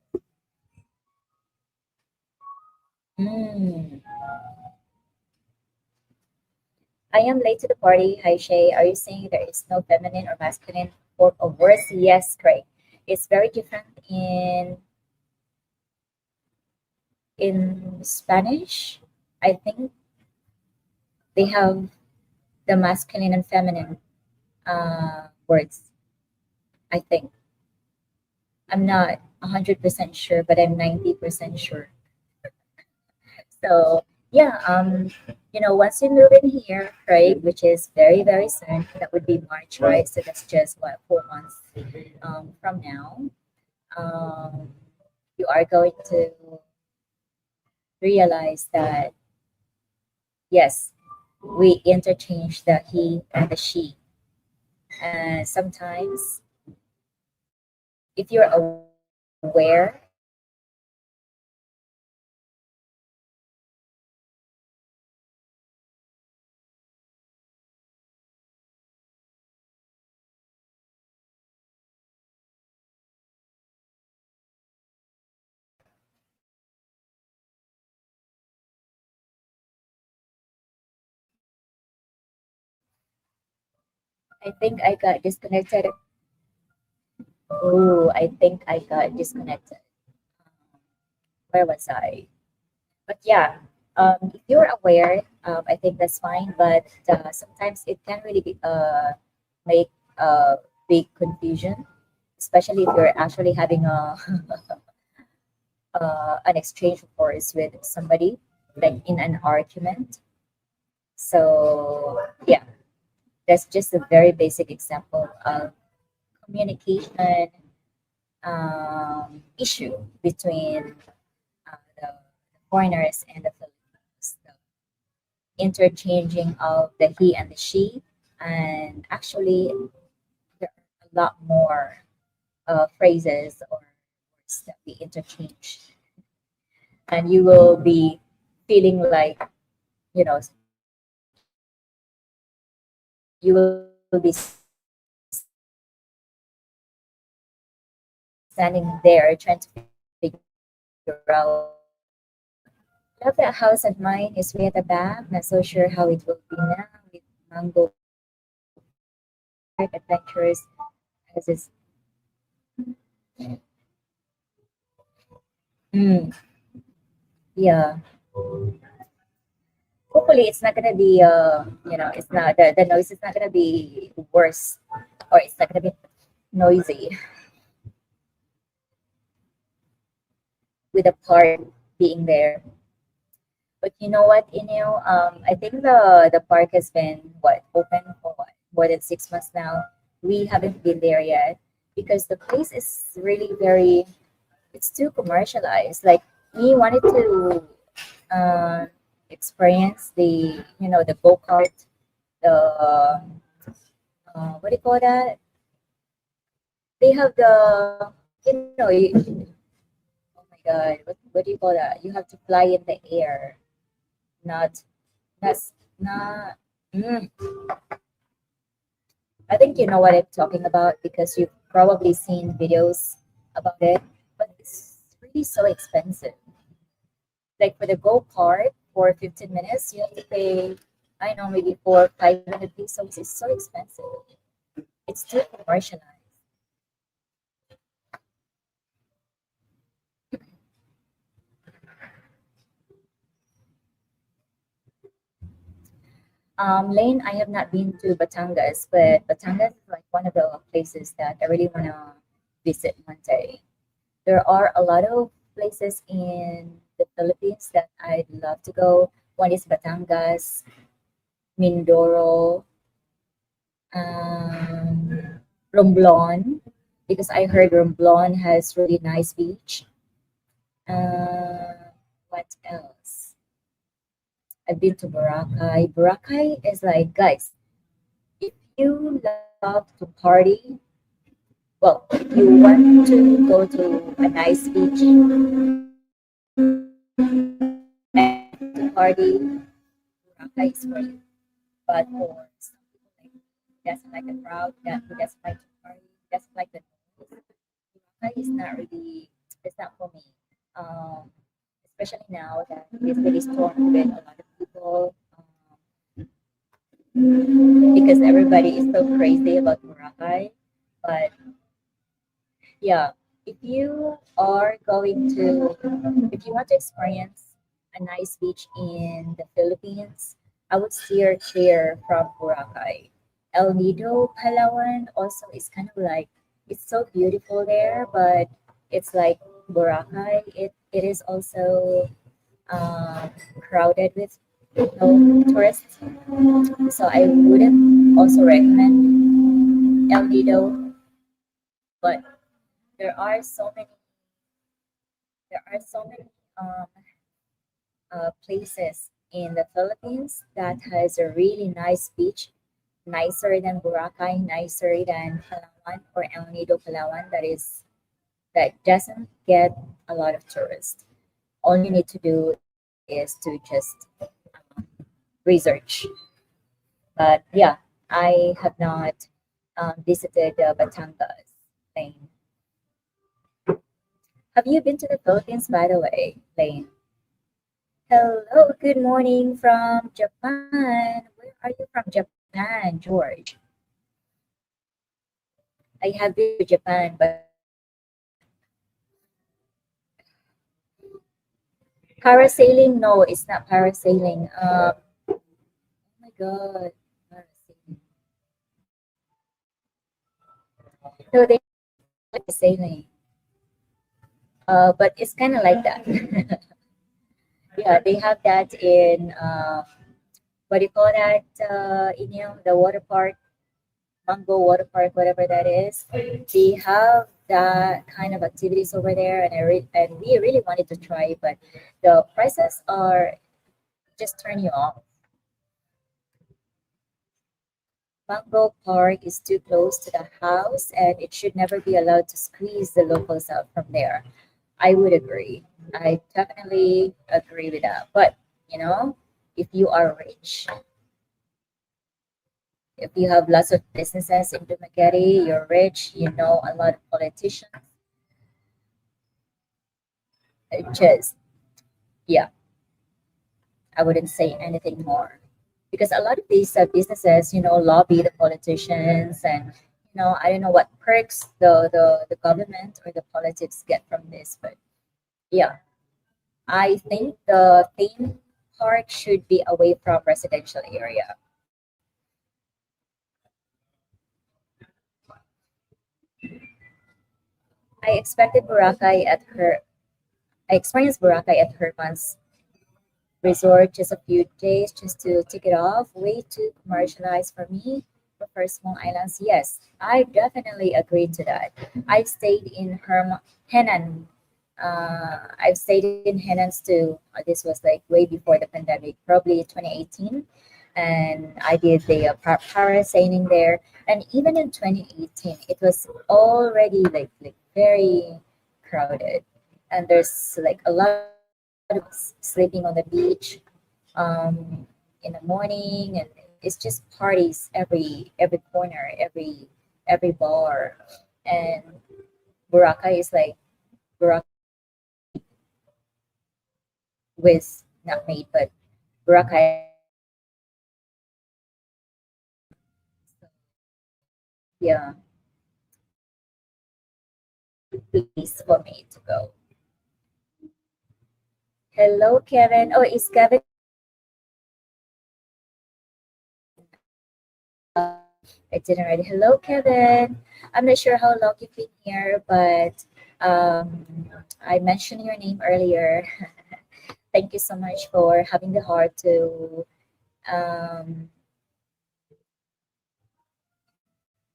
Mm. I am late to the party. Hi Shay. Are you saying there is no feminine or masculine form of words? Yes, Craig. It's very different in Spanish. I think they have the masculine and feminine words. I think I'm not 100% sure, but I'm 90% sure. So yeah, once you move in here, Craig, which is very, very soon, that would be March, right? So that's just what, 4 months from now. Um, you are going to realize that yes, we interchange the he and the she. And sometimes, if you're aware, I think I got disconnected. Oh, I think I got disconnected. Where was I? But yeah, if you're aware, I think that's fine. But sometimes it can really make big confusion, especially if you're actually having a an exchange of words with somebody, like in an argument. So yeah, that's just a very basic example of communication issue between the foreigners and the Filipinos. The interchanging of the he and the she, and actually there are a lot more phrases or words that we interchange, and you will be feeling like, you know, you will be standing there trying to figure out love that house of mine is way at the back. Not so sure how it will be now with mango park adventures as it's mm, yeah. Hopefully it's not gonna be it's not the noise is not gonna be worse, or it's not gonna be noisy with the park being there. But you know what, Inyo? I think the park has been open for more than 6 months now. We haven't been there yet because the place is really very. It's too commercialized. Like we wanted to uh, experience the the go kart, the what do you call that? They have the oh my god, what do you call that? You have to fly in the air, not that's not. Mm, I think you know what I'm talking about because you've probably seen videos about it, but it's really so expensive. Like for the go kart for 15 minutes, you have to pay, I know, maybe 500 pesos. It's so expensive. It's too commercialized. Lane, I have not been to Batangas, but Batangas is like one of the places that I really want to visit one day. There are a lot of places in the Philippines that I'd love to go. One is Batangas, Mindoro, um, Romblon, because I heard Romblon has really nice beach. What else? I've been to Boracay. Boracay is like, guys, if you love to party, well, if you want to go to a nice beach and to party, Boracay is for you. But for some people like me who doesn't like the crowd, who doesn't like to party, who doesn't like the noise, Boracay is not really, it's not for me. Um, Especially now that it's really stormed with a lot of people. Because everybody is so crazy about Boracay. But yeah, if you are going to, if you want to experience a nice beach in the Philippines, I would steer clear from Boracay. El Nido, Palawan also is kind of like, it's so beautiful there, but it's like Boracay. It is also crowded with tourists. So I wouldn't also recommend El Nido, but there are so many there are so many places in the Philippines that has a really nice beach, nicer than Boracay, nicer than Palawan or El Nido Palawan. That doesn't get a lot of tourists. All you need to do is to just research. But yeah, I have not visited Batangas. Lane. Have you been to the Philippines, by the way, Lane? Hello, good morning from Japan. Where are you from, Japan, George? I have been to Japan, but parasailing, no, it's not parasailing. God. So they like sailing. But it's kind of like that. Yeah, they have that in what do you call that? In the water park, Mango Water Park, whatever that is. They have that kind of activities over there, and and we really wanted to try, but the prices are just turn you off. Mango Park is too close to the house, and it should never be allowed to squeeze the locals out from there. I would agree. I definitely agree with that. But you know, if you are rich, if you have lots of businesses in Dumaguete, you're rich, you know a lot of politicians, just yeah, I wouldn't say anything more. Because a lot of these businesses, lobby the politicians, and I don't know what perks the government or the politics get from this, but yeah, I think the theme park should be away from residential area. I expected Boracay at her. I experienced Boracay at Herman's resort just a few days just to tick it off. Way too commercialized for me. Prefer small islands. Yes, I definitely agree to that. I've stayed in Henan. I've stayed in Henans too. This was like way before the pandemic, probably 2018. And I did the parasailing there. And even in 2018, it was already like very crowded. And there's like a lot of sleeping on the beach in the morning, and it's just parties every corner, every bar. And Boracay is like Boracay with not made, but Boracay, yeah, place for me to go. Hello, Kevin. Oh, is Kevin? I didn't already. Hello, Kevin. I'm not sure how long you've been here, but I mentioned your name earlier. Thank you so much for having the heart to um,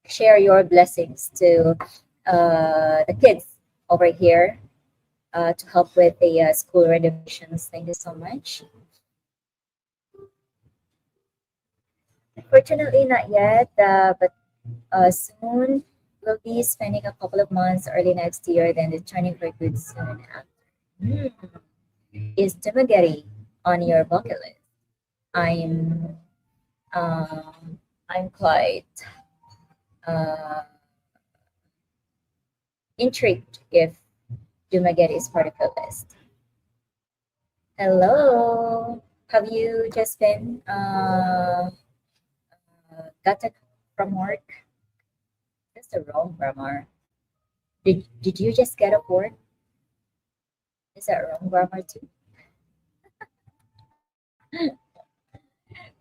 share your blessings to the kids over here to help with the school renovations. Thank you so much. Fortunately, not yet, but soon we'll be spending a couple of months early next year, then returning for good soon after. Hmm. Is Dumaguete on your bucket list? I'm I'm quite uh, intrigued if Dumaguete is part of your list. Hello. Have you just been gotten from work? That's the wrong grammar. Did you just get off work? Is that wrong grammar too?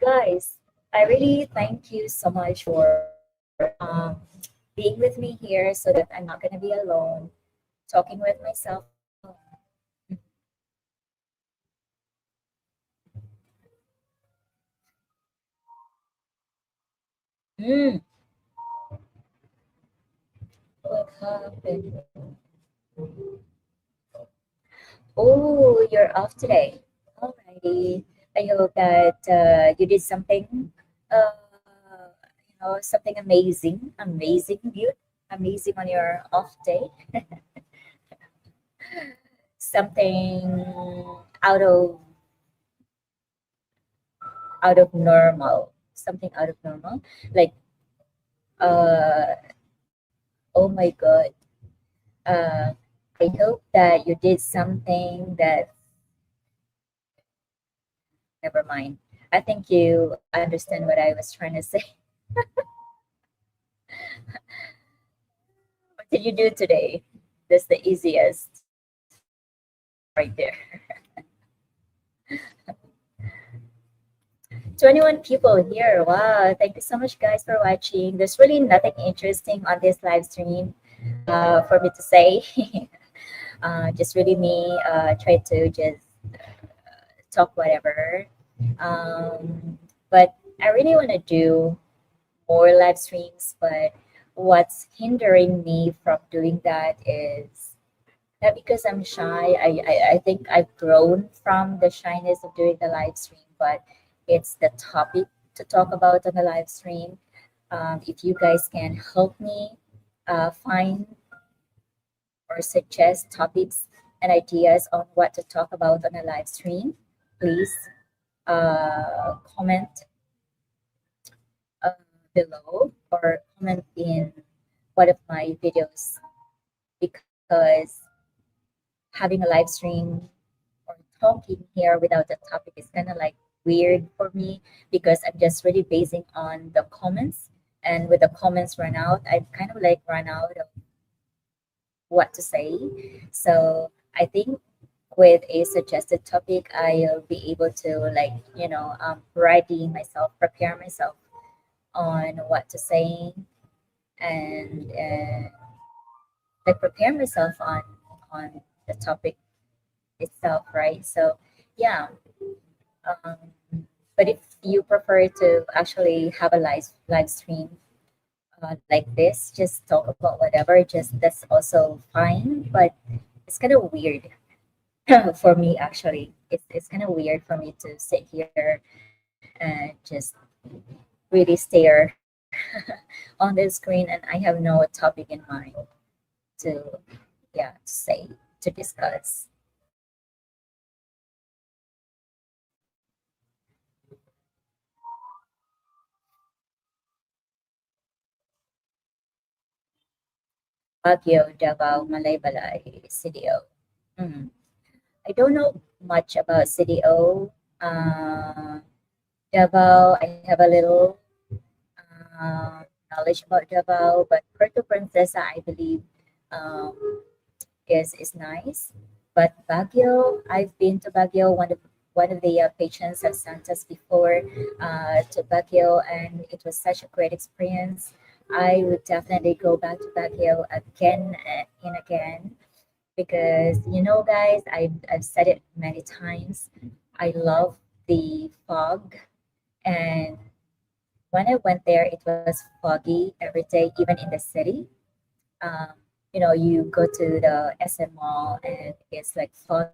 Guys, I really thank you so much for um, being with me here so that I'm not going to be alone, talking with myself. Mm, what happened? Oh, you're off today. Alrighty. I hope that you did something, something amazing on your off day. Something out of normal. Something out of normal. Like, uh, oh my God. Uh, I hope that you did something that, never mind. I think you understand what I was trying to say. What did you do today? That's the easiest right there. 21 people here. Wow, thank you so much, guys, for watching. There's really nothing interesting on this live stream for me to say. Just really me try to just talk whatever. But I really want to do more live streams, but what's hindering me from doing that is not because I'm shy. I think I've grown from the shyness of doing the live stream, but it's the topic to talk about on the live stream. If you guys can help me find or suggest topics and ideas on what to talk about on a live stream, please comment uh, below or comment in one of my videos because having a live stream or talking here without a topic is kind of like weird for me because I'm just really basing on the comments. And with the comments run out, I kind of like run out of what to say. So I think with a suggested topic, I'll be able to like, ready myself, prepare myself on what to say and like prepare myself on the topic itself, right? So yeah, um, but if you prefer to actually have a live stream like this, just talk about whatever, just that's also fine. But it's kind of weird for me actually. It's kind of weird for me to sit here and just really stare on the screen and I have no topic in mind to yeah to say to discuss. Baguio, Davao, Malaybalay, CDO. Mm. I don't know much about CDO. Davao, I have a little uh, knowledge about Davao, but Puerto Princesa, I believe, um, is nice. But Baguio, I've been to Baguio. One of the patients have sent us before to Baguio, and it was such a great experience. I would definitely go back to Baguio again and again because guys, I've said it many times. I love the fog, and when I went there, it was foggy every day, even in the city. Um, you go to the SM Mall and it's like foggy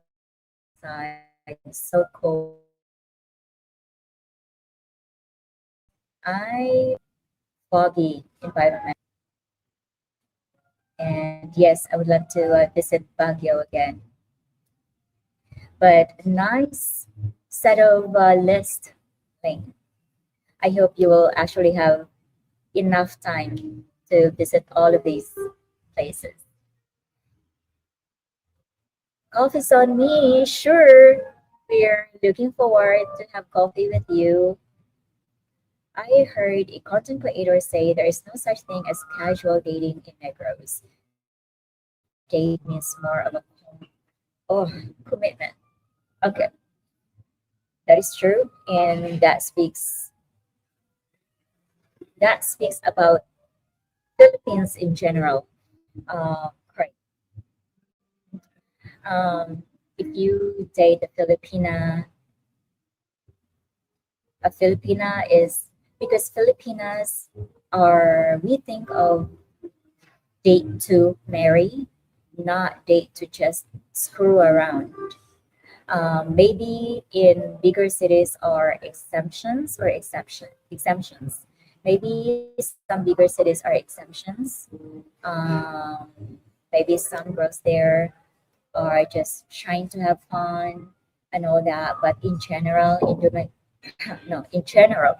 outside, so cold. I foggy environment, and yes, I would love to visit Baguio again. But nice set of list, Link. I hope you will actually have enough time to visit all of these places. Coffee's on me, sure. We're looking forward to have coffee with you. I heard a content creator say there is no such thing as casual dating in Negros. Date means more of a commitment. Okay, that is true, and that speaks about Philippines in general. Correct. If you date a Filipina is because Filipinas are we think of date to marry, not date to just screw around. Maybe in bigger cities are exemptions. Maybe some bigger cities are exemptions. Um, Maybe some girls there are just trying to have fun and all that. But in general, no, in general,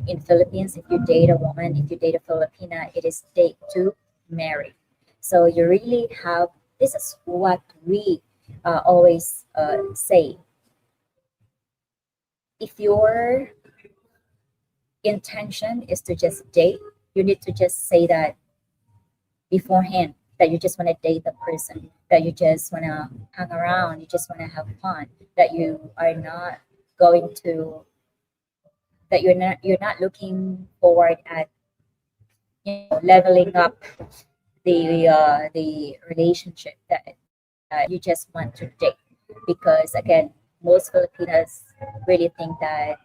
in Philippines, if you date a woman, if you date a Filipina, it is date to marry. So you really have this is what we always say. If your intention is to just date, you need to just say that beforehand that you just want to date the person, that you just want to hang around, you just want to have fun, that you are not going to that you're not looking forward at leveling up the relationship that you just want to date, because again, most Filipinas really think that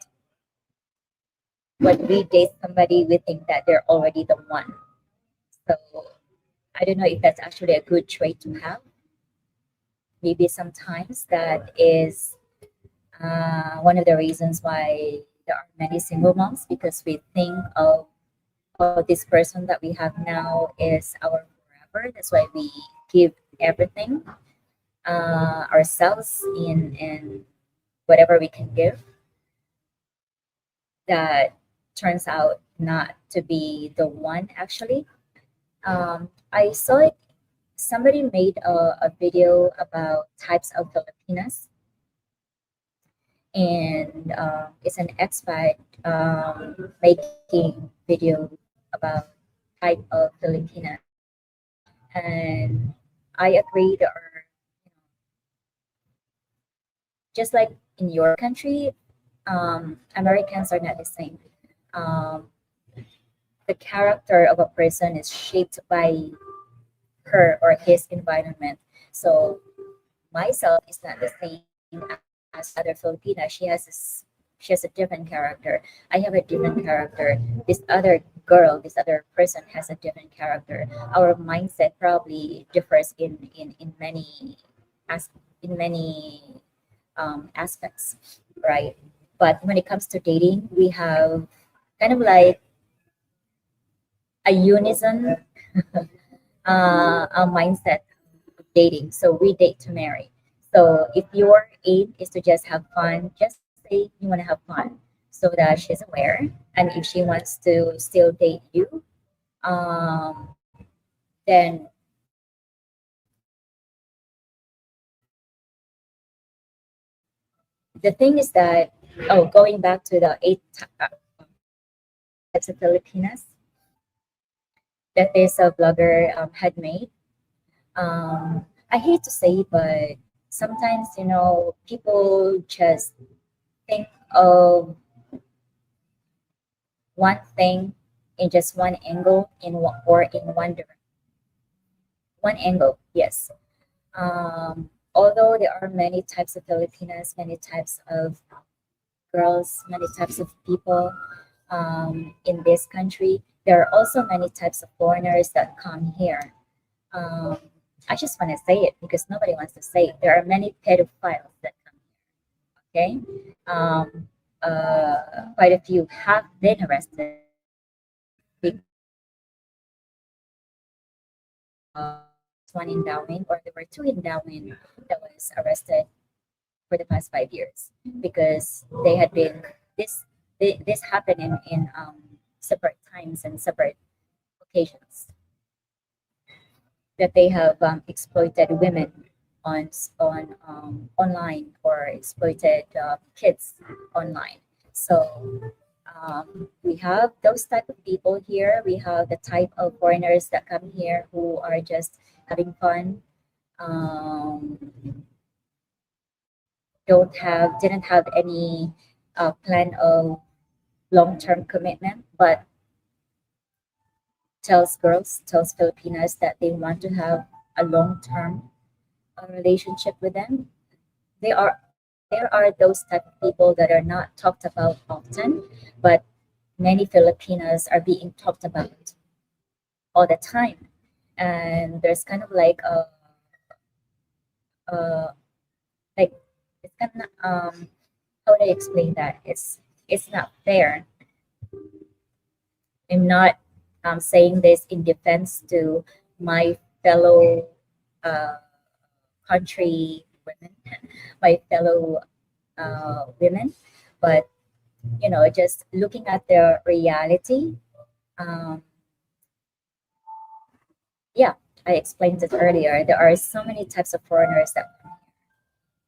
when we date somebody, we think that they're already the one. So I don't know if that's actually a good trait to have. Maybe sometimes that is one of the reasons why there are many single moms, because we think of, oh, this person that we have now is our forever. That's why we give everything, ourselves in whatever we can give. That turns out not to be the one actually. I saw it. Somebody made a video about types of Filipinas, and it's an expat making video about type of Filipinas, and I agree there are, just like in your country, Americans are not the same. Um, the character of a person is shaped by her or his environment. So myself is not the same as other Filipina. She has a different character. I have a different character. This other girl, this other person has a different character. Our mindset probably differs in many as in many aspects, right? But when it comes to dating, we have kind of like a unison a mindset of dating. So we date to marry. So if your aim is to just have fun, just say you want to have fun so that she's aware. And if she wants to still date you, um, then the thing is that, oh, going back to the types of Filipinas that this blogger had made. I hate to say, but sometimes, people just think of one thing in just one angle or in one angle. Yes. Although there are many types of Filipinas, many types of girls, many types of people in this country, there are also many types of foreigners that come here. Um, I just want to say it because nobody wants to say it. There are many pedophiles that come here. Okay. Quite a few have been arrested because one in Darwin, or there were two in Darwin that was arrested for the past 5 years because they had been this happened in separate times and separate occasions, that they have exploited women on online, or exploited kids online. So we have those type of people here. We have the type of foreigners that come here who are just having fun. Um, didn't have any plan of long-term commitment, but tells Filipinas that they want to have a long-term relationship with them. There are those type of people that are not talked about often, but many Filipinas are being talked about all the time. And there's kind of like a like it's kind of how do I explain that? It's not fair. I'm not saying this in defense to my fellow uh, country women, my fellow women, but just looking at the reality. Um, yeah, I explained it earlier. There are so many types of foreigners that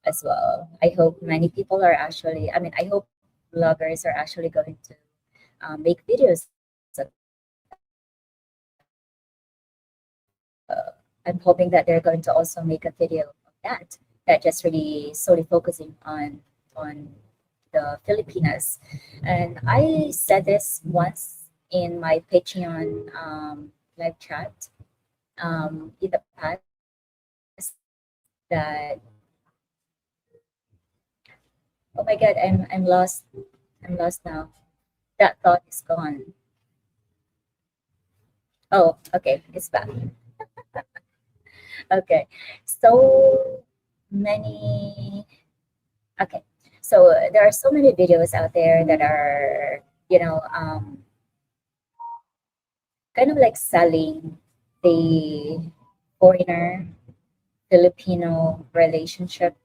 as well. I hope many people are actually. I mean, I hope bloggers are actually going to make videos. I'm hoping that they're going to also make a video of that just really solely focusing on the Filipinas. And I said this once in my Patreon live chat in the past that oh my god, I'm lost. I'm lost now. That thought is gone. Oh, okay, it's back. Okay, so many. Okay, so there are so many videos out there that are, you know, kind of like selling the foreigner Filipino relationship,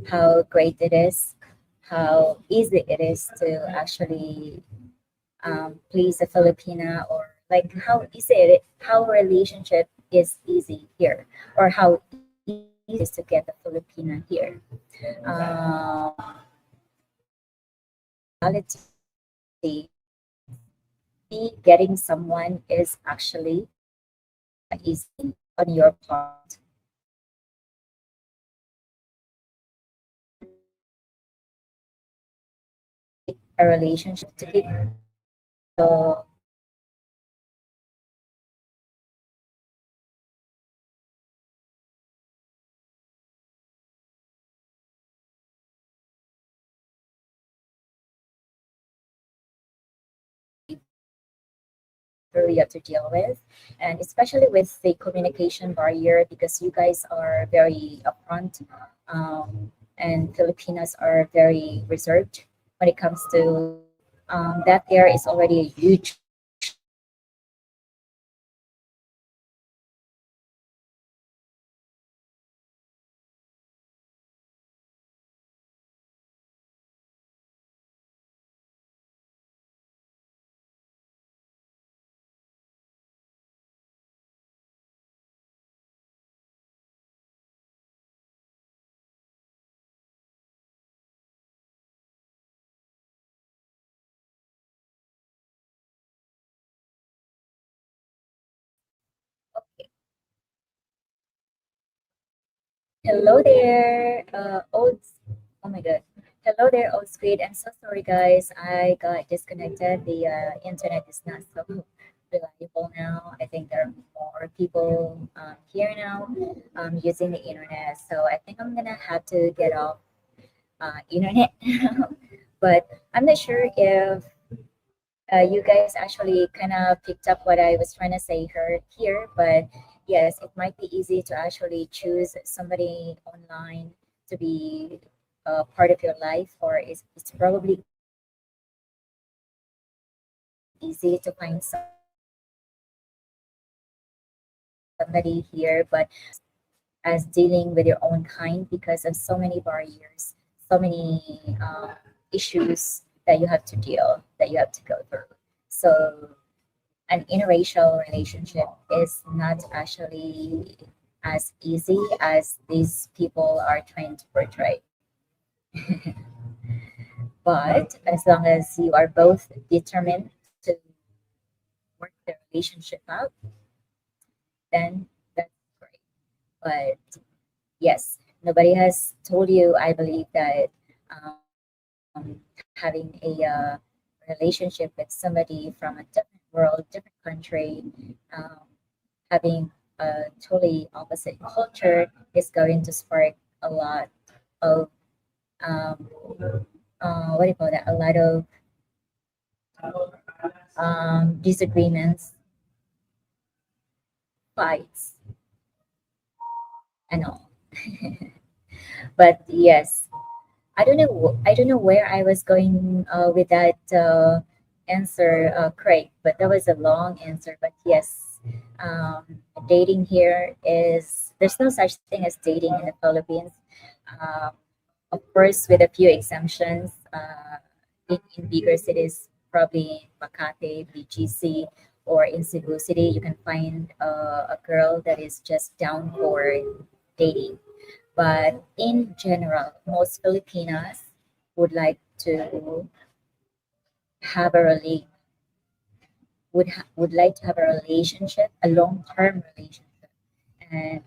how great it is, how easy it is to actually please a Filipina, or like how easy how relationship is easy here, or how easy it is to get a Filipina here. Um, reality, me getting someone is actually easy on your part. A relationship to keep. So you have to deal with, and especially with the communication barrier, because you guys are very upfront, and Filipinos are very reserved when it comes to that. There is already a huge hello there, old. Oh my god. Hello there, old squid. I'm so sorry, guys. I got disconnected. The internet is not so reliable now. I think there are more people here now using the internet. So I think I'm gonna have to get off internet now. But I'm not sure if you guys actually kind of picked up what I was trying to say here, but yes, it might be easy to actually choose somebody online to be a part of your life, or it's probably easy to find somebody here, but as dealing with your own kind because of so many barriers, so many issues that you have to go through. So an interracial relationship is not actually as easy as these people are trying to portray. But as long as you are both determined to work the relationship out, then that's great. But yes, nobody has told you, I believe, that having a relationship with somebody from a different world, different country, um, having a totally opposite culture is going to spark a lot of what do you call that? A lot of disagreements, fights, and all. But yes, I don't know where I was going with that answer, Craig. But that was a long answer. But yes, um, dating here is there's no such thing as dating in the Philippines. Um, of course, with a few exemptions. In bigger cities, probably Makati, BGC, or in Cebu City, you can find a girl that is just down for dating. But in general, most Filipinas would like to have a would like to have a relationship, a long-term relationship, and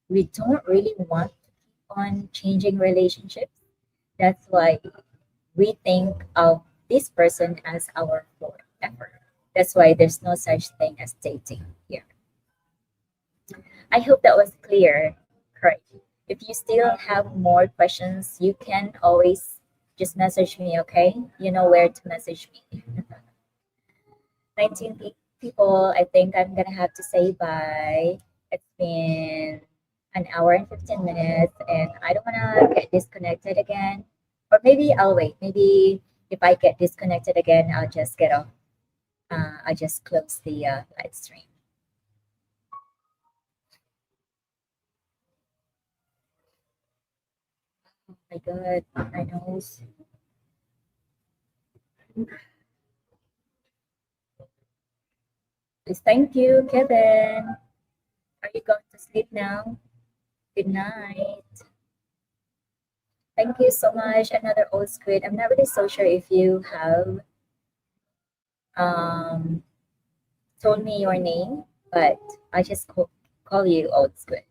we don't really want to keep on changing relationships. That's why we think of this person as our forever. That's why there's no such thing as dating here. I hope that was clear. Correct. If you still have more questions, you can always just message me, okay? You know where to message me. 19 people, I think I'm gonna have to say bye. It's been an hour and 15 minutes, and I don't wanna get disconnected again. Or maybe I'll wait. Maybe if I get disconnected again, I'll just get off. I'll just close the live stream. Oh my God, my nose. Please, thank you, Kevin. Are you going to sleep now? Good night. Thank you so much. Another old squid. I'm not really so sure if you have um, told me your name, but I just call you old squid.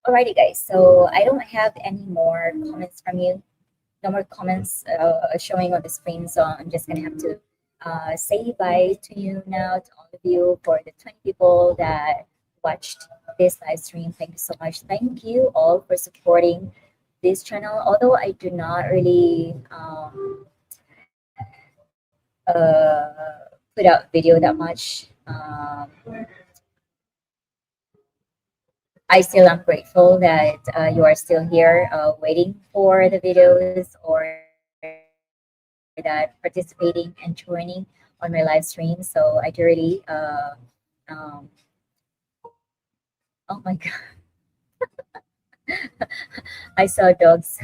Alrighty, guys. So I don't have any more comments from you. No more comments showing on the screen. So I'm just gonna have to say bye to you now, to all of you, for the 20 people that watched this live stream. Thank you so much. Thank you all for supporting this channel. Although I do not really put out video that much. I still am grateful that you are still here waiting for the videos or that participating and joining on my live stream. So I do really, um, oh my God, I saw dogs.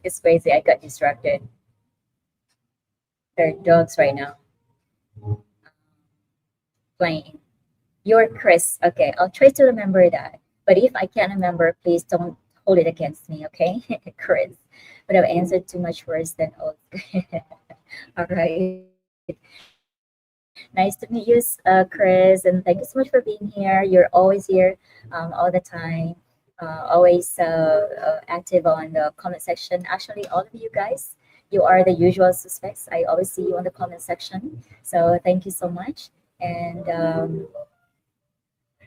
It's crazy. I got distracted. There are dogs right now playing. You're Chris. Okay, I'll try to remember that. But if I can't remember, please don't hold it against me, okay? Chris. But I've answered too much worse than old. All right. Nice to meet you, Chris, and thank you so much for being here. You're always here, all the time, always active on the comment section. Actually, all of you guys, you are the usual suspects. I always see you on the comment section. So thank you so much. And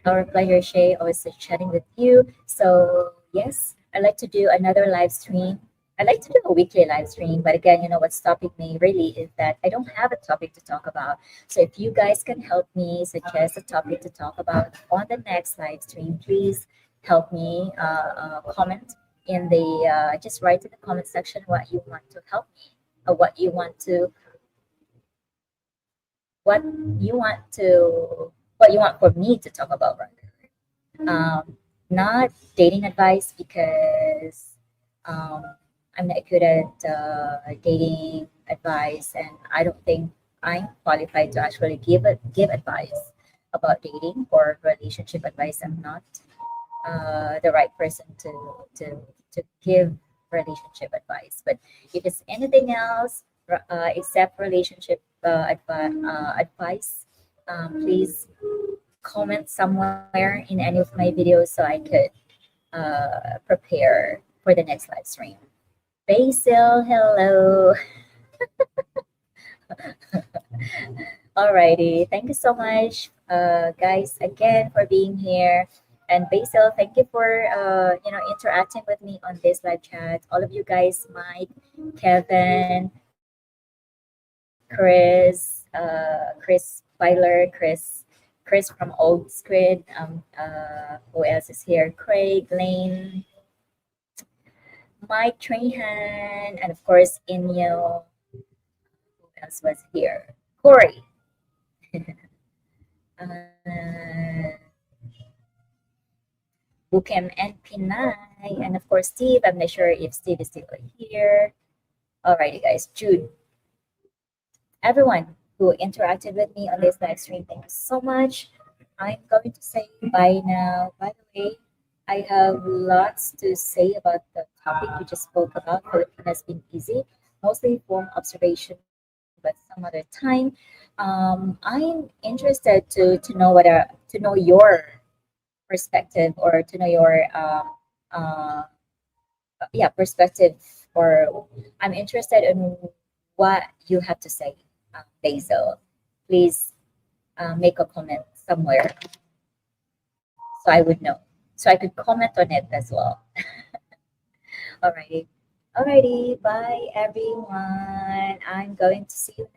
our pleasure, Shay, always chatting with you. So yes, I'd like to do another live stream. I'd like to do a weekly live stream, but again, you know what's stopping me really is that I don't have a topic to talk about. So if you guys can help me suggest a topic to talk about on the next live stream, please help me comment in the just write in the comment section what you want to help me or what you want to what you want for me to talk about rather. Not dating advice because um, I'm not good at dating advice, and I don't think I'm qualified to actually give advice about dating or relationship advice. I'm not the right person to give relationship advice. But if it's anything else except relationship advice, please comment somewhere in any of my videos so I could prepare for the next live stream. Basil, hello. Alrighty, thank you so much, guys, again for being here. And Basil, thank you for interacting with me on this live chat. All of you guys, Mike, Kevin, Chris Filer, Chris from Old Squid. Who else is here? Craig, Lane, Mike Trahan, and of course Inyo. Who else was here? Corey. uh, Bukem and Pinay, and of course Steve. I'm not sure if Steve is still here. Alrighty, guys. Jude, everyone who interacted with me on this live stream, thank you so much. I'm going to say bye now. By the way, I have lots to say about the topic we just spoke about, Filipinas being easy, mostly from observation, but some other time. I'm interested to know to know your perspective or to know your uh, yeah, perspective, or I'm interested in what you have to say, Basil. Please make a comment somewhere so I would know, so I could comment on it as well. Alrighty, alrighty, bye everyone. I'm going to see you